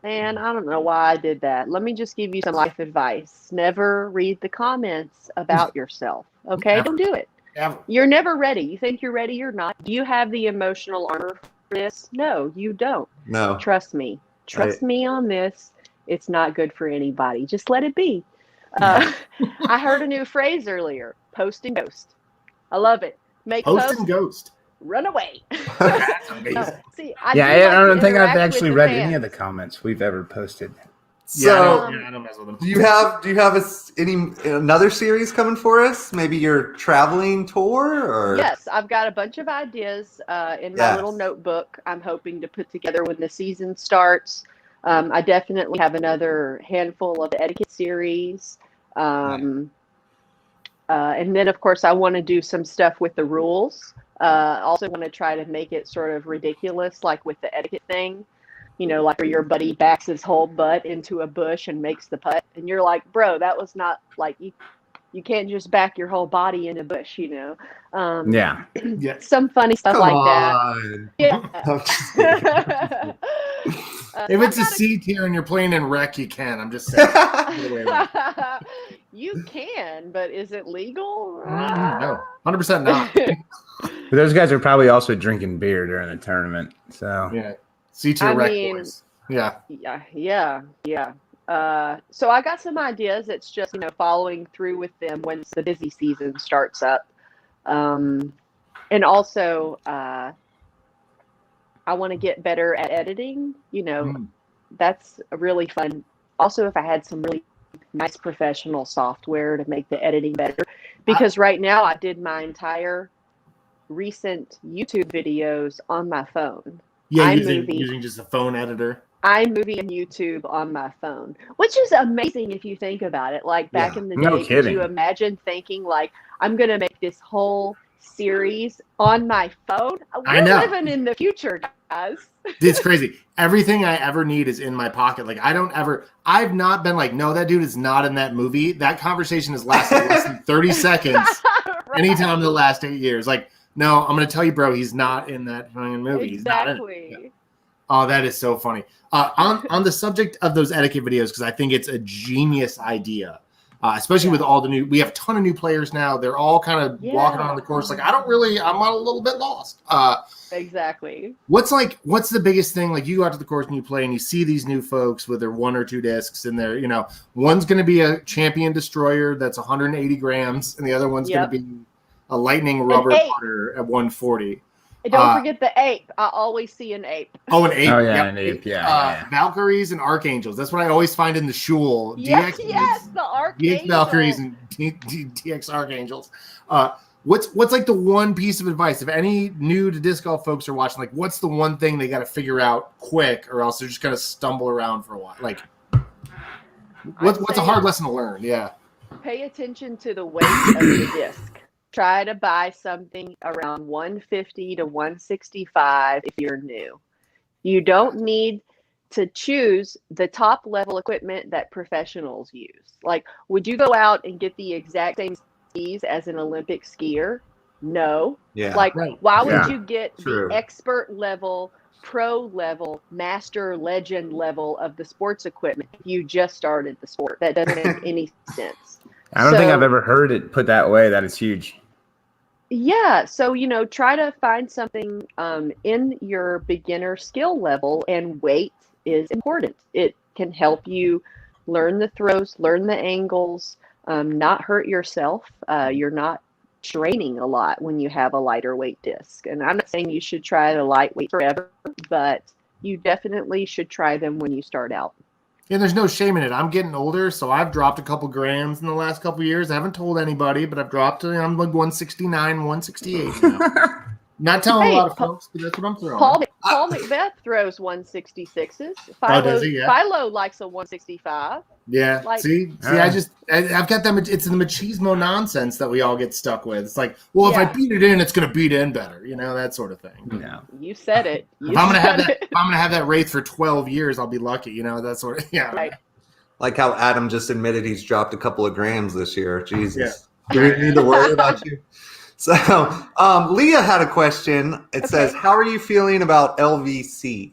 and I don't know why I did that. Let me just give you some life advice. Never read the comments about yourself, okay? Ever. Don't do it. Ever. You're never ready. You think you're ready, you're not. Do you have the emotional armor for this? No, you don't. No. Trust me. Trust me on this. It's not good for anybody. Just let it be. I heard a new phrase earlier, post and ghost. I love it. Make Post posts. and ghost. run away. That's amazing. See, I do like don't to think I've interact with actually the read fans. any of the comments we've ever posted. So, I don't mess with them. do you have another series coming for us? Maybe your traveling tour, or Yes, I've got a bunch of ideas in my little notebook I'm hoping to put together when the season starts. I definitely have another handful of etiquette series. And then, of course, I want to do some stuff with the rules. Also want to try to make it sort of ridiculous, like with the etiquette thing. You know, like where your buddy backs his whole butt into a bush and makes the putt. And you're like, bro, that was not like you can't just back your whole body in a bush, you know. Yeah. Some funny stuff Come like on. that. Yeah. I'm just kidding. If it's a C tier and you're playing in rec, you can. I'm just saying. You can, but is it legal? No, 100% not. But those guys are probably also drinking beer during the tournament. So Yeah, C tier rec boys. Yeah. So I got some ideas. It's just, you know, following through with them once the busy season starts up. And also, I want to get better at editing. You know, that's really fun. Also, if I had some really nice professional software to make the editing better, because right now I did my entire recent YouTube videos on my phone. Yeah, using just a phone editor. iMovie and YouTube on my phone, which is amazing if you think about it. Like back in the day, No could kidding. you imagine thinking like, I'm going to make this whole series on my phone? I know. We're living in the future, guys. It's crazy. Everything I ever need is in my pocket. Like I've not been like, no, that dude is not in that movie. That conversation has lasted less than 30 seconds Right. anytime in the last 8 years. Like, no, I'm going to tell you, bro, he's not in that fucking movie. He's not in it. Exactly. Yeah. Oh, that is so funny. On the subject of those etiquette videos, because I think it's a genius idea, especially with all we have a ton of new players now. They're all kind of walking on the course. Like, I'm a little bit lost. Exactly. What's the biggest thing? Like, you go out to the course and you play and you see these new folks with their 1 or 2 discs and they're, you know, one's going to be a champion destroyer that's 180 grams and the other one's going to be a lightning rubber putter at 140. And don't forget the ape. I always see an ape. Oh, an ape. Oh, yeah, Yep. an ape. Yeah. Valkyries and Archangels. That's what I always find in the shul. Yes, DX, the Archangel. DX Valkyries and DX Archangels. What's like the one piece of advice, if any new to disc golf folks are watching, like what's the one thing they got to figure out quick or else they're just going to stumble around for a while? Like what's a hard lesson to learn? Yeah. Pay attention to the weight of the disc. Try to buy something around 150 to 165 if you're new. You don't need to choose the top level equipment that professionals use. Like, would you go out and get the exact same skis as an Olympic skier? No. Yeah. Like, why would Yeah. you get True. the expert level, pro level, master legend level of the sports equipment if you just started the sport? That doesn't make any sense. I don't think I've ever heard it put that way. That is huge. Yeah, so try to find something in your beginner skill level, and weight is important. It can help you learn the throws, learn the angles, not hurt yourself. You're not training a lot when you have a lighter weight disc. And I'm not saying you should try the lightweight forever, but you definitely should try them when you start out. Yeah, there's no shame in it. I'm getting older, so I've dropped a couple grams in the last couple of years. I haven't told anybody, but I've dropped to, I'm like 169, 168 now. Not telling a lot of folks, but that's what I'm throwing. Paul Macbeth throws 166s. Does he? Yeah. Philo likes a 165. Yeah. Like- See, I've got them. It's the machismo nonsense that we all get stuck with. It's like, well, if I beat it in, it's going to beat in better. That sort of thing. No. You said it. If I'm gonna have that wraith for 12 years, I'll be lucky. That sort of Right. Like how Adam just admitted he's dropped a couple of grams this year. Jesus. Do we need to worry about you? So, Leah had a question. It says, how are you feeling about LVC?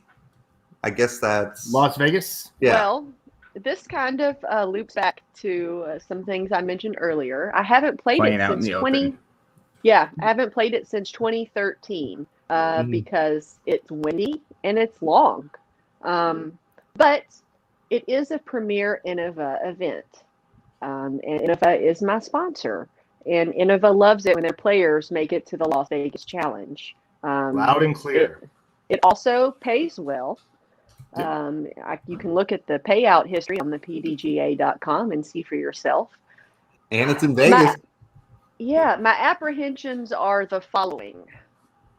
I guess that's Las Vegas. Yeah. Well, this kind of loops back to some things I mentioned earlier. I haven't played Playing it out in since the open. I haven't played it since 2013 because it's windy and it's long. But it is a premier Innova event. And Innova is my sponsor. And Innova loves it when their players make it to the Las Vegas Challenge. Loud and clear. It also pays well. You can look at the payout history on the PDGA.com and see for yourself. And it's in Vegas. My apprehensions are the following.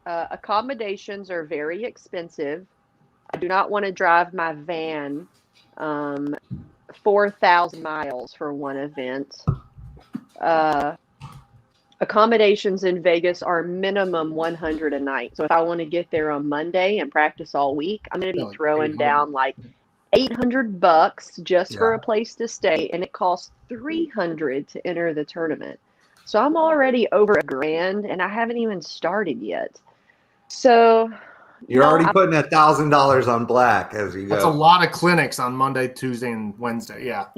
Accommodations are very expensive. I do not want to drive my van 4,000 miles for one event. Accommodations in Vegas are minimum 100 a night. So if I want to get there on Monday and practice all week, I'm going to be throwing down like $800 just for a place to stay, and it costs $300 to enter the tournament. So I'm already over $1,000, and I haven't even started yet. So you're already putting $1,000 on black as you go. That's a lot of clinics on Monday, Tuesday, and Wednesday. Yeah.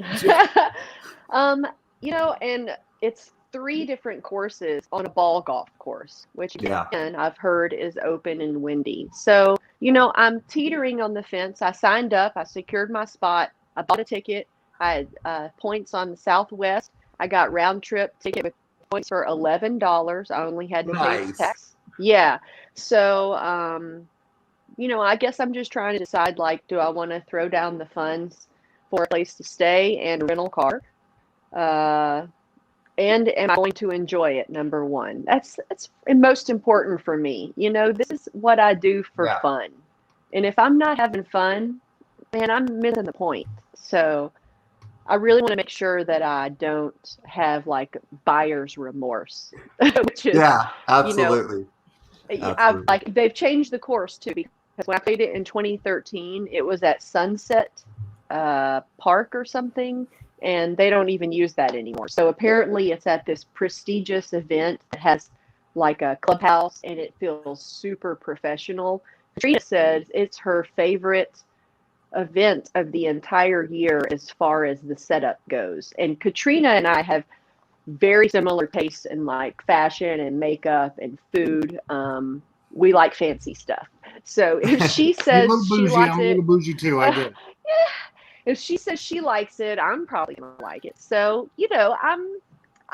And it's 3 different courses on a ball golf course, which again, I've heard is open and windy. So, I'm teetering on the fence. I signed up, I secured my spot, I bought a ticket, I had points on the Southwest. I got round trip ticket with points for $11. I only had to pay tax. Yeah. So, I guess I'm just trying to decide, like, do I want to throw down the funds for a place to stay and a rental car? And am I going to enjoy it? Number one, that's most important for me. This is what I do for fun. And if I'm not having fun, man, I'm missing the point. So I really want to make sure that I don't have like buyer's remorse, which is, absolutely. They've changed the course too, because when I played it in 2013, it was at Sunset Park or something. And they don't even use that anymore. So apparently it's at this prestigious event that has like a clubhouse, and it feels super professional. Katrina says it's her favorite event of the entire year as far as the setup goes. And Katrina and I have very similar tastes in like fashion and makeup and food. We like fancy stuff. So if she says she likes I'm a little bougie too. I get. If she says she likes it, I'm probably going to like it. So, I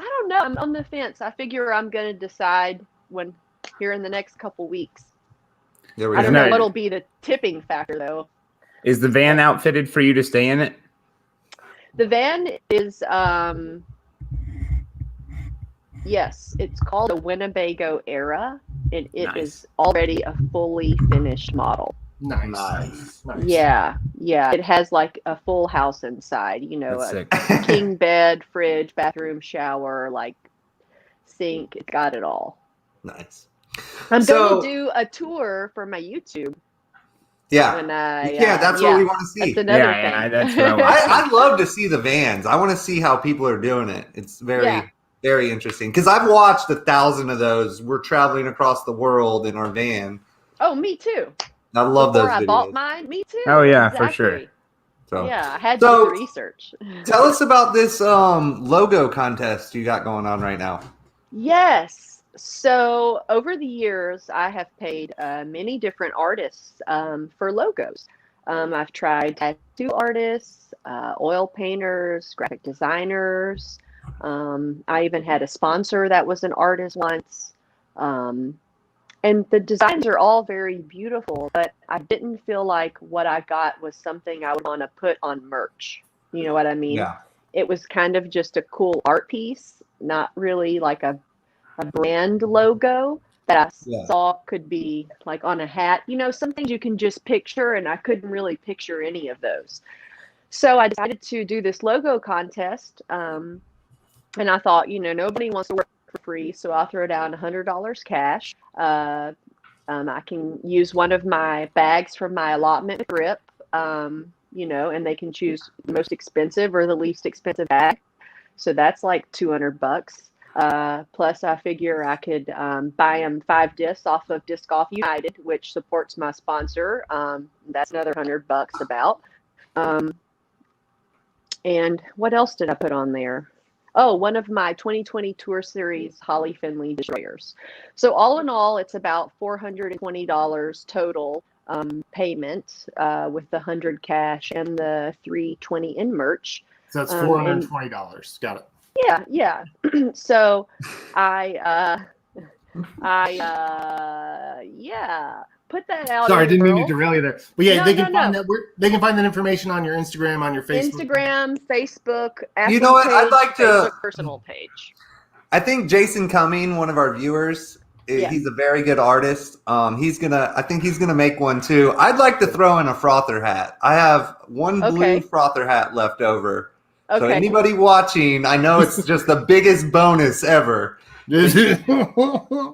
don't know. I'm on the fence. I figure I'm going to decide here in the next couple weeks. I don't know what'll be the tipping factor, though. Is the van outfitted for you to stay in it? The van is, yes, it's called a Winnebago Era, and it is already a fully finished model. Nice. Yeah. It has like a full house inside, a king bed, fridge, bathroom, shower, like sink. It's got it all. Nice. I'm going to do a tour for my YouTube. Yeah. That's what we want to see. That's another thing. That's what I want to see. I'd love to see the vans. I want to see how people are doing it. It's very, very interesting. Because I've watched 1,000 of those. We're traveling across the world in our van. Oh, me too. I love those videos. I bought mine. Me too. Oh, yeah, for sure. So, I had to do the research. Tell us about this logo contest you got going on right now. Yes. So over the years, I have paid many different artists for logos. I've tried tattoo artists, oil painters, graphic designers. I even had a sponsor that was an artist once. And the designs are all very beautiful, but I didn't feel like what I got was something I would want to put on merch. You know what I mean? Yeah. It was kind of just a cool art piece, not really like a brand logo that I saw could be like on a hat. Some things you can just picture, and I couldn't really picture any of those. So I decided to do this logo contest. And I thought, nobody wants to work for free, so I'll throw down $100 cash. I can use one of my bags from my allotment grip, and they can choose the most expensive or the least expensive bag. So that's like $200. Plus I figure I could buy them 5 discs off of Disc Golf United, which supports my sponsor. That's another $100 about. And what else did I put on there? Oh, one of my 2020 Tour Series Holly Finley Destroyers. So all in all, it's about $420 total payment with the 100 cash and the 320 in merch. So that's $420. Got it. Yeah. So I Yeah, put that out. Sorry, I in the didn't mean to world. derail you there. But yeah, No, they can no, find no. that. They can find that information on your Instagram, on your Facebook. Instagram, Facebook, You know athlete what? I'd page, like to. Facebook personal page. I think Jason Cumming, one of our viewers, Yeah. he's a very good artist. I think he's gonna make one too. I'd like to throw in a frother hat. I have one blue Okay. frother hat left over. So Okay. anybody watching, I know it's just the biggest bonus ever. You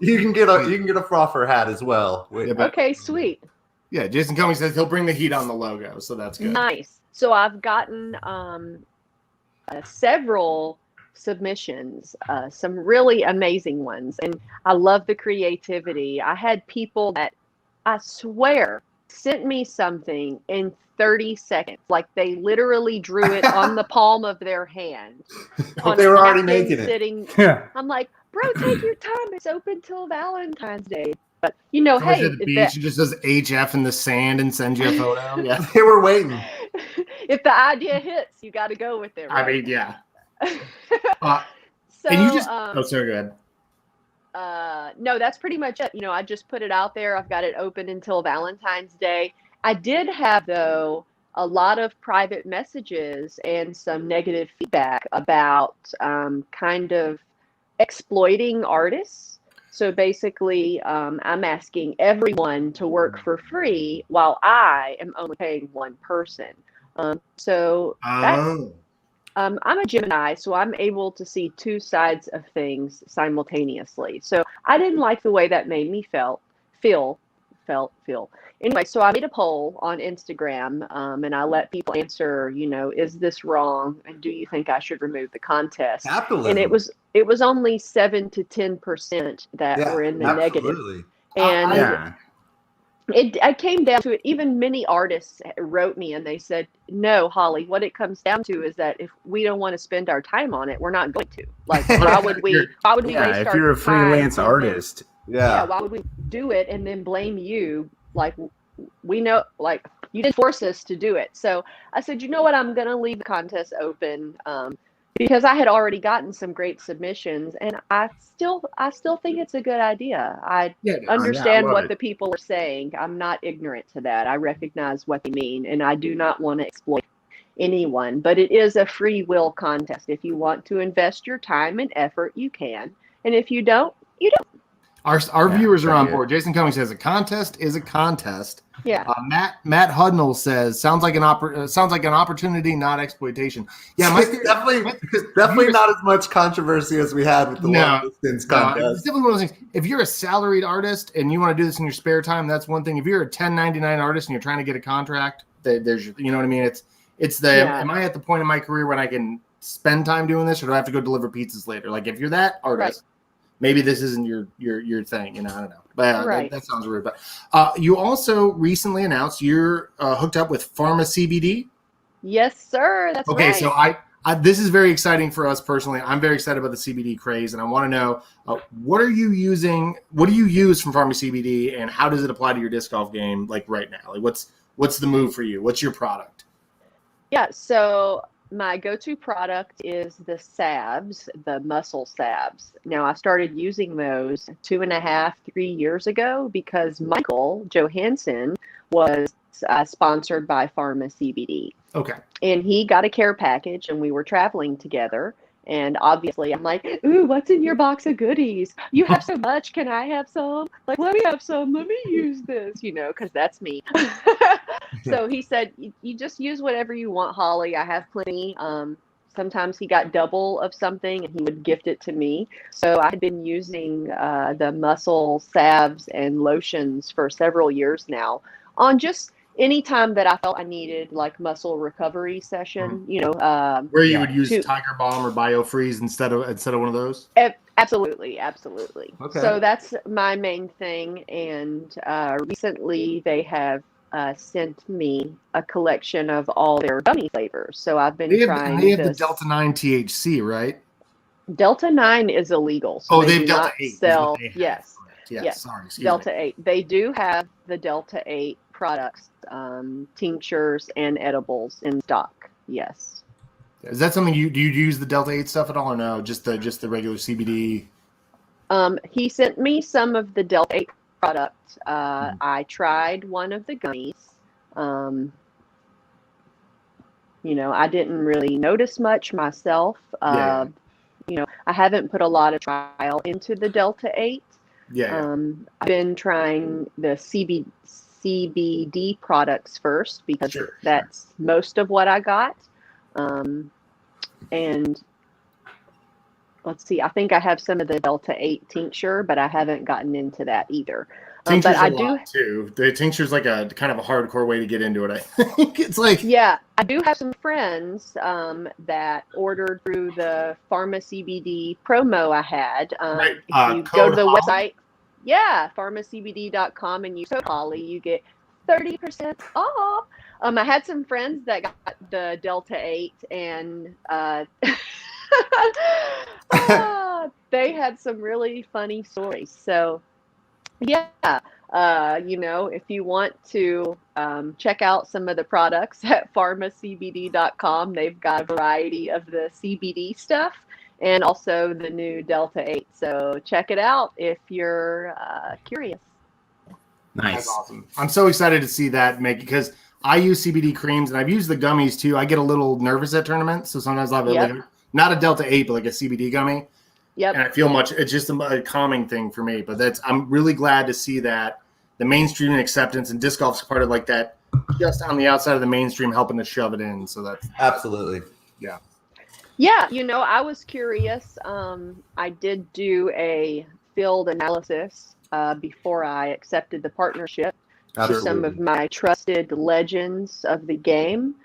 can get a frother hat as well. Yeah, but- Okay, sweet. Yeah, Jason Cummings says he'll bring the heat on the logo, so that's good. Nice. So I've gotten several submissions, some really amazing ones, and I love the creativity. I had people that I swear sent me something in 30 seconds, like they literally drew it on the palm of their hand. On They a were already napkin making it. sitting. Yeah. I'm like, bro, take your time. It's open till Valentine's Day. But you know, Someone's hey, at the beach, it just says HF in the sand and sends you a photo. Yeah, They were waiting. if the idea hits, you got to go with it. I Right? mean, yeah. So, And you just oh, sorry, go ahead. no, that's pretty much it. You know, I just put it out there. I've got it open until Valentine's Day. I did have, though, a lot of private messages and some negative feedback about kind of exploiting artists. So basically, I'm asking everyone to work for free while I am only paying one person. So that's, I'm a Gemini, so I'm able to see two sides of things simultaneously. So I didn't like the way that made me feel. Anyway, so I made a poll on Instagram, and I let people answer, you know, is this wrong? And do you think I should remove the contest? Capitalism. And it was only 7 to 10% that were in the negative. Absolutely. And Yeah. I came down to it. Even many artists wrote me and they said, no, Holly, what it comes down to is that if we don't want to spend our time on it, we're not going to. Like, why would we waste Yeah. If our you're a time freelance and then- artist, yeah, why would we do it and then blame you? Like, we know, like, you didn't force us to do it. So I said, you know what, I'm going to leave the contest open because I had already gotten some great submissions, and I still think it's a good idea. I understand love what it. the people are saying. I'm not ignorant to that. I recognize what they mean, and I do not want to exploit anyone, but it is a free will contest. If you want to invest your time and effort, you can. And if you don't, you don't. Our viewers are on good. board. Jason Cummings says a contest is a contest. Yeah. Matt Hudnall says sounds like an opportunity, not exploitation. Yeah, It's definitely not as much controversy as we had with the long distance it's contest. definitely one of those things. If you're a salaried artist and you want to do this in your spare time, that's one thing. If you're a 1099 artist and you're trying to get a contract, there's you know what I mean. It's the am I at the point in my career when I can spend time doing this, or do I have to go deliver pizzas later? Like if you're that artist. Right. Maybe this isn't your thing, you know. I don't know, but that sounds rude. But you also recently announced you're hooked up with Pharma CBD. Yes, sir. That's okay. Right. So I this is very exciting for us personally. I'm very excited about the CBD craze, and I want to know what are you using? What do you use from Pharma CBD, and how does it apply to your disc golf game? Like right now, like what's the move for you? What's your product? Yeah. So my go-to product is the salves, the muscle salves. Now, I started using those 2.5, 3 years ago because Michael Johansson was sponsored by Pharma CBD. Okay. And he got a care package, and we were traveling together. And obviously, I'm like, ooh, what's in your box of goodies? You have so much. Can I have some? Like, let me have some. Let me use this, you know, because that's me. So he said, you just use whatever you want, Holly. I have plenty. Sometimes he got double of something and he would gift it to me. So I had been using the muscle salves and lotions for several years now on just any time that I felt I needed like muscle recovery session, you know. Where you would use Tiger Balm or BioFreeze instead of one of those? Absolutely. Okay. So that's my main thing. And recently they have sent me a collection of all their gummy flavors. So I've been trying. They have the Delta 9 THC, right? Delta 9 is illegal. So they have Delta 8. Sell, yes. Sorry. Delta 8. They do have the Delta 8 products, tinctures and edibles in stock. Yes. Is that something do you use the Delta 8 stuff at all, or no? Just the regular CBD? He sent me some of the Delta 8 products. I tried one of the gummies. I didn't really notice much myself. I haven't put a lot of trial into the Delta 8. I've been trying the CBD products first because that's most of what I got. And let's see, I think I have some of the Delta 8 tincture, but I haven't gotten into that either. Tincture's but I do too. The tincture's like a kind of a hardcore way to get into it. I think it's like I do have some friends that ordered through the Pharma CBD promo I had. If you go to the website, pharmacbd.com, and use code Holly, you get 30% off. I had some friends that got the Delta 8, and they had some really funny stories. So if you want to check out some of the products at pharmacbd.com, they've got a variety of the CBD stuff and also the new Delta 8. So check it out if you're curious. Nice. That's awesome. I'm so excited to see that, Meg, because I use CBD creams and I've used the gummies too. I get a little nervous at tournaments, so sometimes I'll have not a Delta 8, but like a CBD gummy. Yep. And I feel it's just a calming thing for me. But I'm really glad to see that the mainstream acceptance and disc golf's part of like that, just on the outside of the mainstream, helping to shove it in. So that's absolutely. Yeah. Yeah. I was curious. I did do a field analysis before I accepted the partnership. Absolutely. Some of my trusted legends of the game,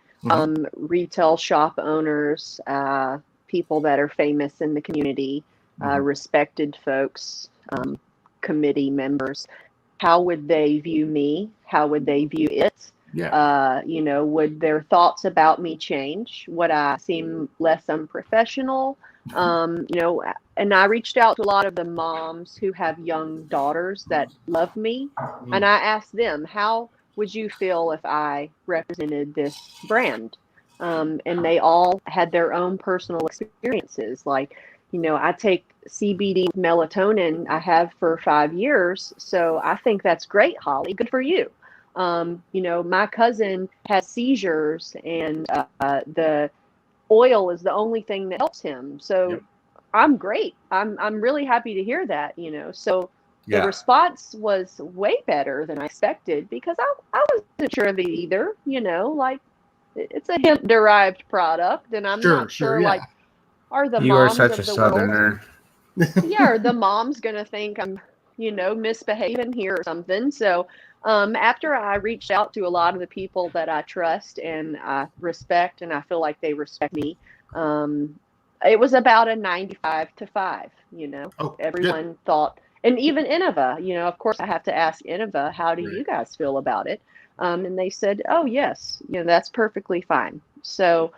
retail shop owners, people that are famous in the community, respected folks, committee members. How would they view me? How would they view it? Would their thoughts about me change? Would I seem less unprofessional? And I reached out to a lot of the moms who have young daughters that love me. And I asked them, how would you feel if I represented this brand? And they all had their own personal experiences. Like, I take CBD melatonin. I have for 5 years. So I think that's great, Holly. Good for you. My cousin has seizures, and the oil is the only thing that helps him. So I'm great. I'm really happy to hear that, So the response was way better than I expected, because I wasn't sure of it either, like it's a hemp derived product, and I'm not sure like, are the moms such of a the southerner. world, are the moms gonna think I'm misbehaving here or something? So after I reached out to a lot of the people that I trust and I respect, and I feel like they respect me, it was about a 95-5. Everyone thought, and even Innova, of course I have to ask Innova, how do you guys feel about it? And they said, oh yes, that's perfectly fine. So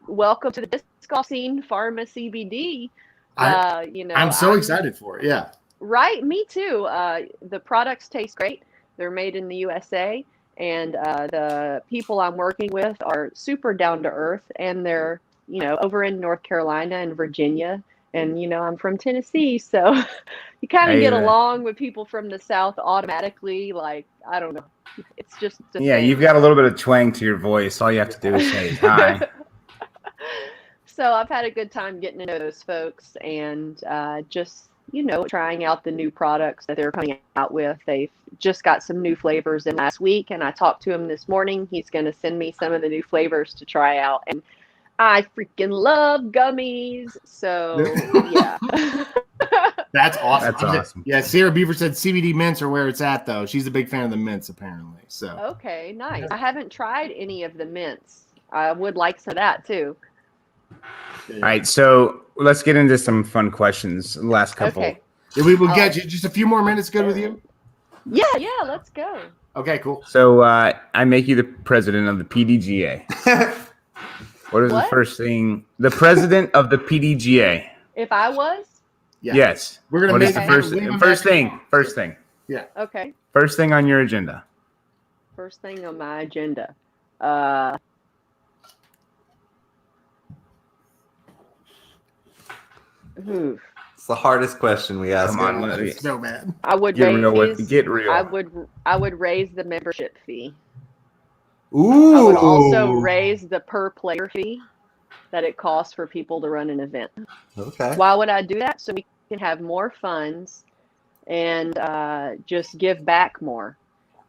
welcome to the disc golf scene, Pharma CBD. I'm so excited for it. Yeah. Right. Me too. The products taste great. They're made in the USA, and the people I'm working with are super down to earth, and they're, over in North Carolina and Virginia. And, I'm from Tennessee. So you kind of get along with people from the South automatically. Like, I don't know. It's just a thing. You've got a little bit of twang to your voice. All you have to do is say hi. So I've had a good time getting to know those folks, and just, trying out the new products that they're coming out with. They've just got some new flavors in last week, and I talked to him this morning. He's going to send me some of the new flavors to try out, and I freaking love gummies. So yeah. That's awesome. That's awesome. Yeah, Sarah Beaver said CBD mints are where it's at, though. She's a big fan of the mints, apparently. So okay, nice. I haven't tried any of the mints. I would like some of that too. All right, so let's get into some fun questions. Last couple. Okay. We will get you just a few more minutes. Good with you? Yeah, let's go. Okay, cool. So I make you the president of the PDGA. What is the first thing? The president of the PDGA. If I was? Yeah. Yes. We're gonna make the first thing. First thing. Yeah. Okay. First thing on your agenda. First thing on my agenda. It's the hardest question we ask. Come on, everyone. let me- It's so bad. I would Get raise. real with get real. I would raise the membership fee. Ooh. I would also raise the per player fee that it costs for people to run an event. Okay. Why would I do that? So we can have more funds and just give back more.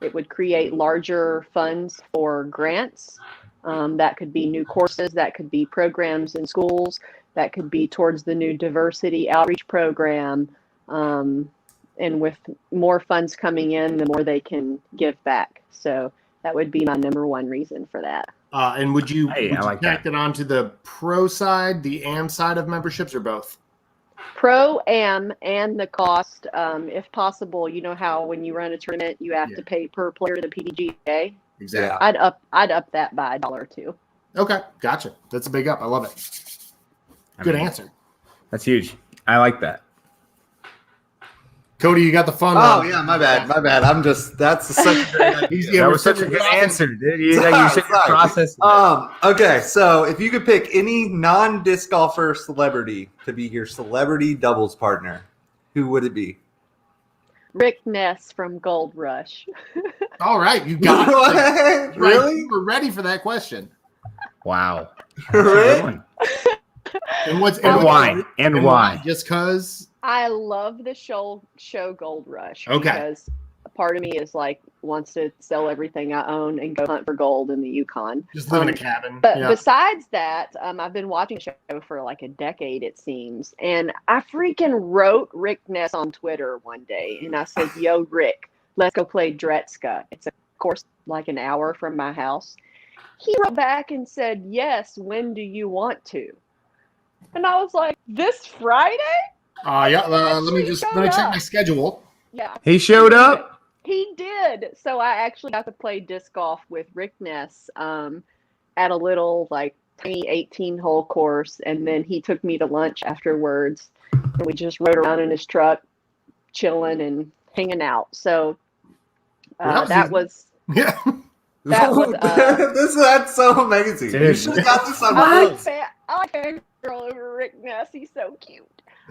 It would create larger funds for grants. That could be new courses, that could be programs in schools, that could be towards the new diversity outreach program. And with more funds coming in, the more they can give back. So that would be my number one reason for that. And would you, Hey, would I you like tack that onto the pro side, the AM side of memberships, or both? Pro am and the cost, if possible. You know how when you run a tournament, you have to pay per player to the PDGA. Exactly. I'd up that by $1 or $2. Okay, gotcha. That's a big up. I love it. Good answer. That's huge. I like that. Cody, you got the fun Oh one. yeah, my bad. that's such a great idea. That was such a good answer, dude. You said your Sorry. process. Okay, so if you could pick any non-disc golfer celebrity to be your celebrity doubles partner, who would it be? Rick Ness from Gold Rush. All right, you got it. What? Really? You were ready for that question. Wow. Really? And what's And why? And why? Just because. I love the show Gold Rush. Okay. Because a part of me is like wants to sell everything I own and go hunt for gold in the Yukon. Just live in a cabin. But Yeah. besides that, I've been watching the show for like a decade, it seems. And I freaking wrote Rick Ness on Twitter one day. And I said, yo, Rick, let's go play Dretska. It's, of course, like an hour from my house. He wrote back and said, yes, when do you want to? And I was like, this Friday? Let me check my schedule. Yeah. He showed up? He did. So I actually got to play disc golf with Rick Ness at a little like tiny 18-hole course, and then he took me to lunch afterwards, and we just rode around in his truck, chilling and hanging out. So that was Yeah. that was That's so amazing. Dude. You should have got this on I Reels. like girl over Rick Ness. He's so cute.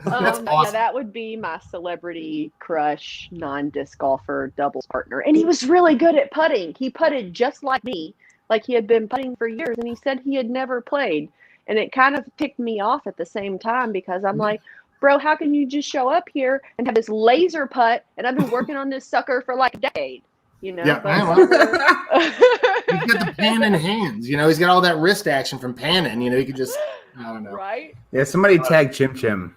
That's Yeah, awesome. that would be my celebrity crush, non-disc golfer doubles partner. And he was really good at putting. He putted just like me, like he had been putting for years. And he said he had never played. And it kind of ticked me off at the same time because I'm like, bro, how can you just show up here and have this laser putt? And I've been working on this sucker for like a decade, you know? Yeah, he's got the panning hands. You know, he's got all that wrist action from panning. You know, he could just, I don't know. Right? Yeah, somebody tag Chim Chim.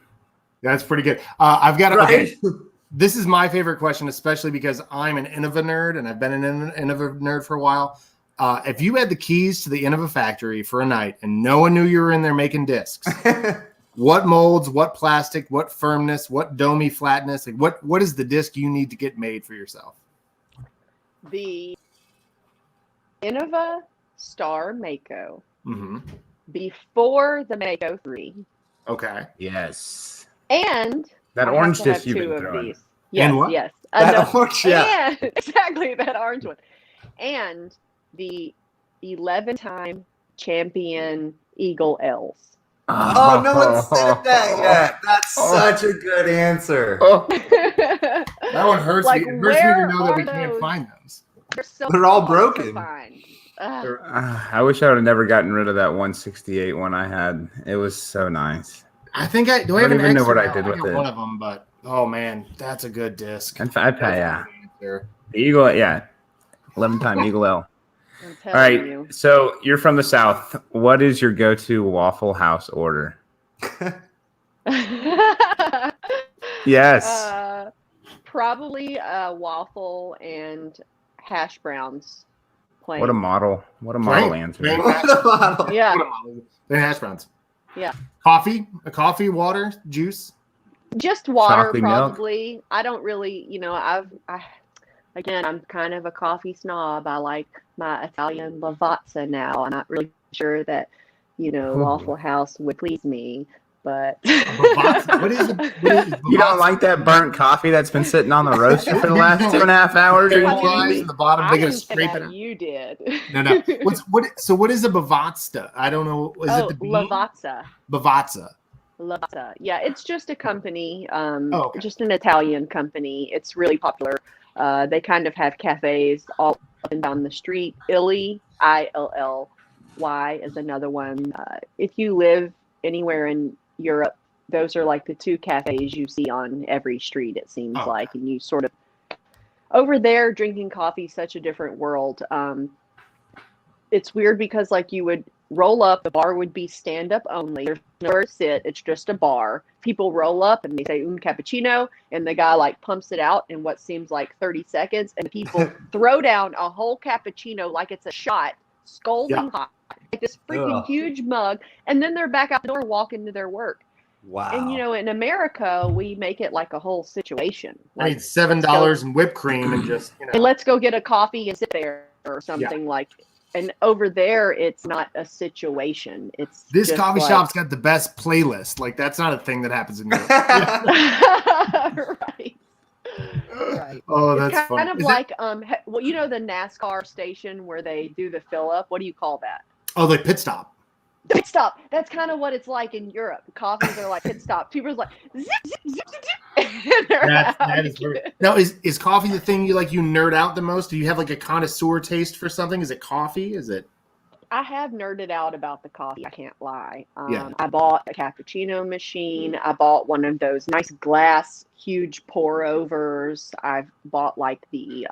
That's pretty good. I've got Right? This is my favorite question, especially because I'm an Innova nerd and I've been an Innova nerd for a while. If you had the keys to the Innova factory for a night and no one knew you were in there making discs, what molds, what plastic, what firmness, what domey flatness, like what is the disc you need to get made for yourself? The Innova Star Mako Mm-hmm. before the Mako 3. Okay. Yes. And That I orange have to have disc you've two been of throwing. these. Yes, what? yes. That orange, yeah. And exactly that orange one. And the 11-time champion Eagle L's. Oh, no one said that yet. That's such a good answer. That one hurts Like, me. It hurts me to where know that we are can't those? find those. They're all hard to broken. find. Ugh. I wish I would have never gotten rid of that 168 one I had. It was so nice. I think I don't have an even know extra what I now. did with got it. one of them, but oh man, that's a good disc. And yeah. There. The Eagle, yeah. 11-time Eagle L. I'm All telling right. you. So you're from the South. What is your go-to Waffle House order? Yes. Probably waffle and hash browns. Plain. What a model. What a model answer. Plain What a model. Yeah. Then hash browns. Yeah. Coffee, water, juice. Just water, Chocolate milk? probably. I don't really, again, I'm kind of a coffee snob. I like my Italian Lavazza now. I'm not really sure that, Waffle House would please me, but What is it? You don't like that burnt coffee that's been sitting on the roaster for the last 2.5 hours? There's Or I flies mean, in the bottom. I They're gonna didn't say scrape that, it out. you did. No. What is a bavazza? I don't know. Is it the bean? Lavazza. Bavazza. Lavazza. Yeah, it's just a company, okay. just an Italian company. It's really popular. They kind of have cafes all up and down the street. Illy, Illy, is another one. If you live anywhere in Europe, those are like the two cafes you see on every street, it seems Okay. like. And you sort of, over there, drinking coffee, such a different world. It's weird because like you would roll up, the bar would be stand up only. There's nowhere to sit. It's just a bar. People roll up and they say cappuccino, and the guy like pumps it out in what seems like 30 seconds, and people throw down a whole cappuccino like it's a shot, scalding hot, like this freaking huge mug, and then they're back out the door walking to their work. Wow. And in America, we make it like a whole situation. I Like, need $7 and whipped cream and just and let's go get a coffee and sit there or something like. And over there, it's not a situation. It's this just coffee like, shop's got the best playlist. Like that's not a thing that happens in Europe. right. Right. Oh, It's that's kind fun. of like well, the NASCAR station where they do the fill up. What do you call that? Oh, like pit stop. Pit stop. That's kind of what it's like in Europe. Coffees are like pit stop. People are like zip, zip, zip, zip, and they're out. That is perfect. Now, is coffee the thing you nerd out the most? Do you have like a connoisseur taste for something? Is it coffee? Is it? I have nerded out about the coffee. I can't lie. Yeah. I bought a cappuccino machine. I bought one of those nice glass, huge pour overs. I've bought like the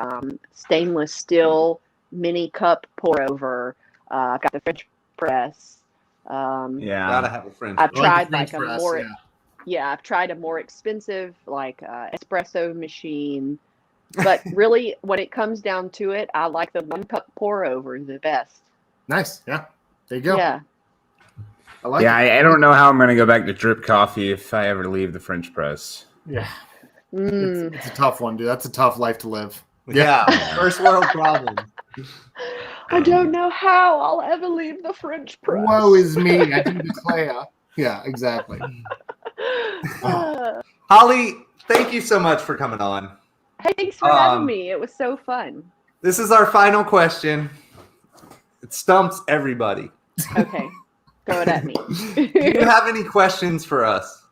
stainless steel mini cup pour over. I've got the French press. Gotta have a French. I've I tried the like French a press, more, yeah. I've tried a more expensive like espresso machine. But really, when it comes down to it, I like the one cup pour over the best. Nice. Yeah. There you go. Yeah. I like Yeah, it. I don't know how I'm going to go back to drip coffee if I ever leave the French press. Yeah. Mm. It's a tough one, dude. That's a tough life to live. Yeah. First world problem. I don't know how I'll ever leave the French press. Woe is me. I do declare. Yeah, exactly. Holly, thank you so much for coming on. Hey, thanks for having me. It was so fun. This is our final question. It stumps everybody. Okay, throw it at me. Do you have any questions for us?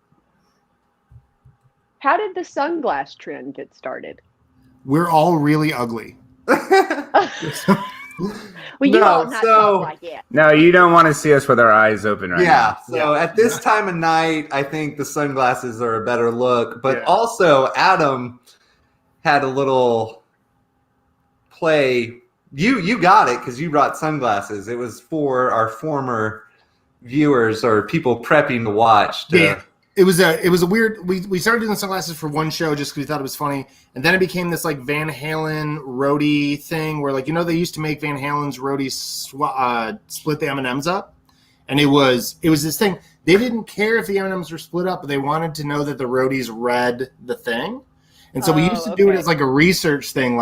How did the sunglass trend get started? We're all really ugly. Well, you No, all not so- talk like it. No, you don't want to see us with our eyes open right Yeah. now. So at this time of night, I think the sunglasses are a better look. But Yeah. also, Adam had a little play. You got it because you brought sunglasses. It was for our former viewers or people prepping to watch. Yeah. It was a weird. We started doing sunglasses for one show just because we thought it was funny, and then it became this like Van Halen roadie thing where they used to make Van Halen's roadies split the M&Ms up, and it was this thing. They didn't care if the M&Ms were split up, but they wanted to know that the roadies read the thing, and so we used to do it as like a research thing.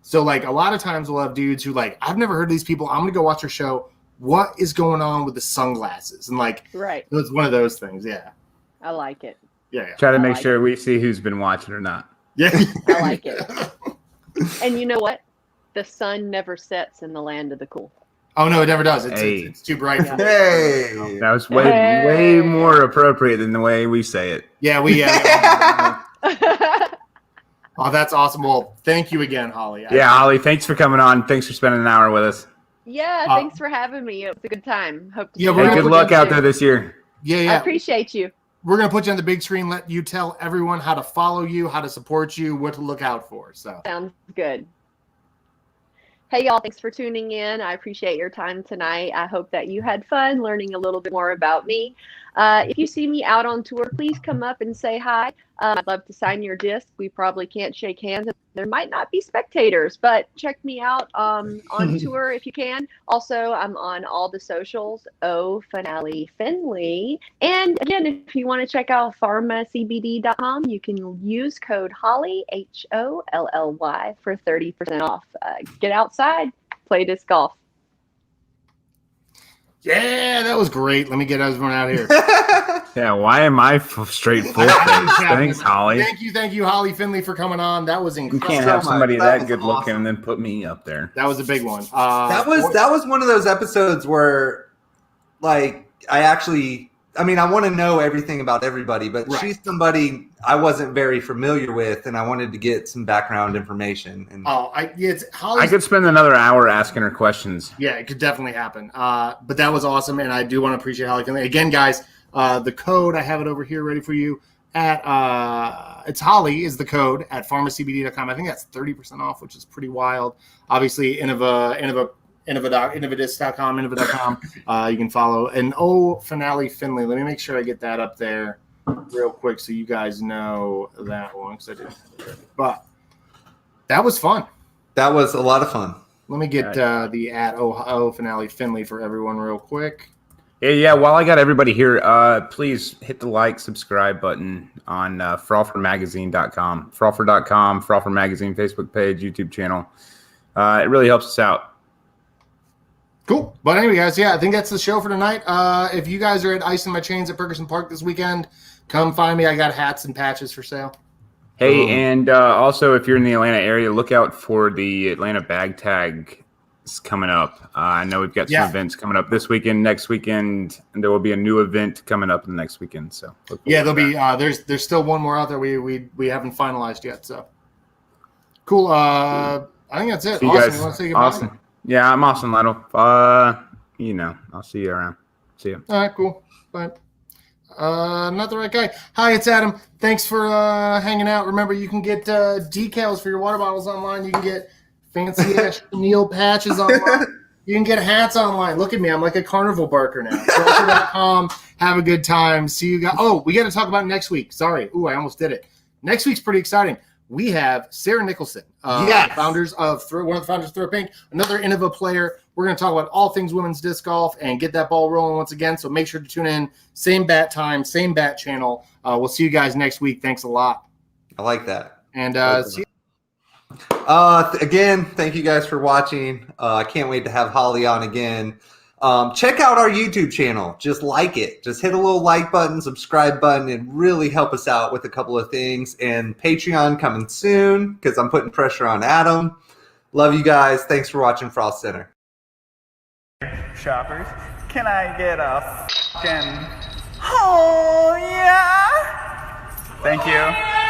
So a lot of times we'll have dudes who I've never heard of these people. I'm gonna go watch their show. What is going on with the sunglasses? And Right. it's one of those things. Yeah. I like it. Yeah. Try to make like sure we see who's been watching or not. Yeah. I like it. And you know what? The sun never sets in the land of the cool. Oh no, it never does. Hey. It's too bright for me. Hey. That was way more appropriate than the way we say it. Yeah, Oh, that's awesome. Well, thank you again, Holly. Yeah, Holly, thanks for coming on. Thanks for spending an hour with us. Yeah, thanks for having me. It was a good time. Hope to Yeah, see we're you Hey, gonna good all luck soon. out there this year. Yeah, I yeah. appreciate you. We're gonna put you on the big screen. Let you tell everyone how to follow you, how to support you, what to look out for. So Sounds good. Hey, y'all, thanks for tuning in. I appreciate your time tonight. I hope that you had fun learning a little bit more about me. If you see me out on tour, please come up and say hi. I'd love to sign your disc. We probably can't shake hands. There might not be spectators, but check me out on tour if you can. Also, I'm on all the socials, Holly Finley. And again, if you want to check out pharmacbd.com, you can use code Holly, HOLLY, for 30% off. Get outside, play disc golf. yeah, that was great. Let me get everyone out here. Yeah, why am I straight full face? Thanks, Holly. Thank you, Holly Finley, for coming on. That was You incredible. can't so have much. somebody That that was good looking awesome. and then put me up there. That was a big one. That was one of those episodes where I actually I mean, I want to know everything about everybody, but Right. she's somebody I wasn't very familiar with, and I wanted to get some background information. And It's Holly's, I could spend another hour asking her questions. yeah, it could definitely happen. But that was awesome, and I do want to appreciate Holly Finley. Again, guys, the code, I have it over here ready for you. It's Holly is the code at pharmacbd.com. I think that's 30% off, which is pretty wild. Obviously, Innovadisc.com. You can follow. And Finale Finley. Let me make sure I get that up there real quick so you guys know that one, because I didn't. But that was fun. that was a lot of fun. Let me get the at Finale Finley for everyone real quick. Yeah. While I got everybody here, please hit the like, subscribe button on frolfermagazine.com, frolfer.com, Frolfer Magazine Facebook page, YouTube channel. It really helps us out. Cool. But anyway, guys, yeah, I think that's the show for tonight. If you guys are at Ice in My Chains at Ferguson Park this weekend, come find me. I got hats and patches for sale. Hey, and also if you're in the Atlanta area, look out for the Atlanta Bag Tag coming up. I know we've got some events coming up this weekend, next weekend, and there will be a new event coming up in the next weekend. So yeah, there'll be there's still one more out there we haven't finalized yet. So cool. I think that's it. See you Austin, guys. you want to say goodbye? Austin. Yeah, I'm Austin Lytle. I'll see you around. See you. All right, cool. Bye. Not the right guy. Hi, it's Adam. Thanks for hanging out. Remember, you can get decals for your water bottles online. You can get fancy ass chenille patches online. You can get hats online. Look at me. I'm like a carnival barker now. Frolfcenter.com. Have a good time. See you guys. Oh, we got to talk about next week. Sorry. Ooh, I almost did it. Next week's pretty exciting. We have Sarah Nicholson, one of the founders of Throw Pink, another Innova player. We're going to talk about all things women's disc golf and get that ball rolling once again. So make sure to tune in. Same bat time, same bat channel. We'll see you guys next week. Thanks a lot. I like that. And see you. Again, thank you guys for watching. I can't wait to have Holly on again. Check out our YouTube channel. Just like it. Just hit a little like button, subscribe button, and really help us out with a couple of things. And Patreon coming soon because I'm putting pressure on Adam. Love you guys. Thanks for watching Frolfcenter. Shoppers, can I get a fucking oh yeah? Thank you.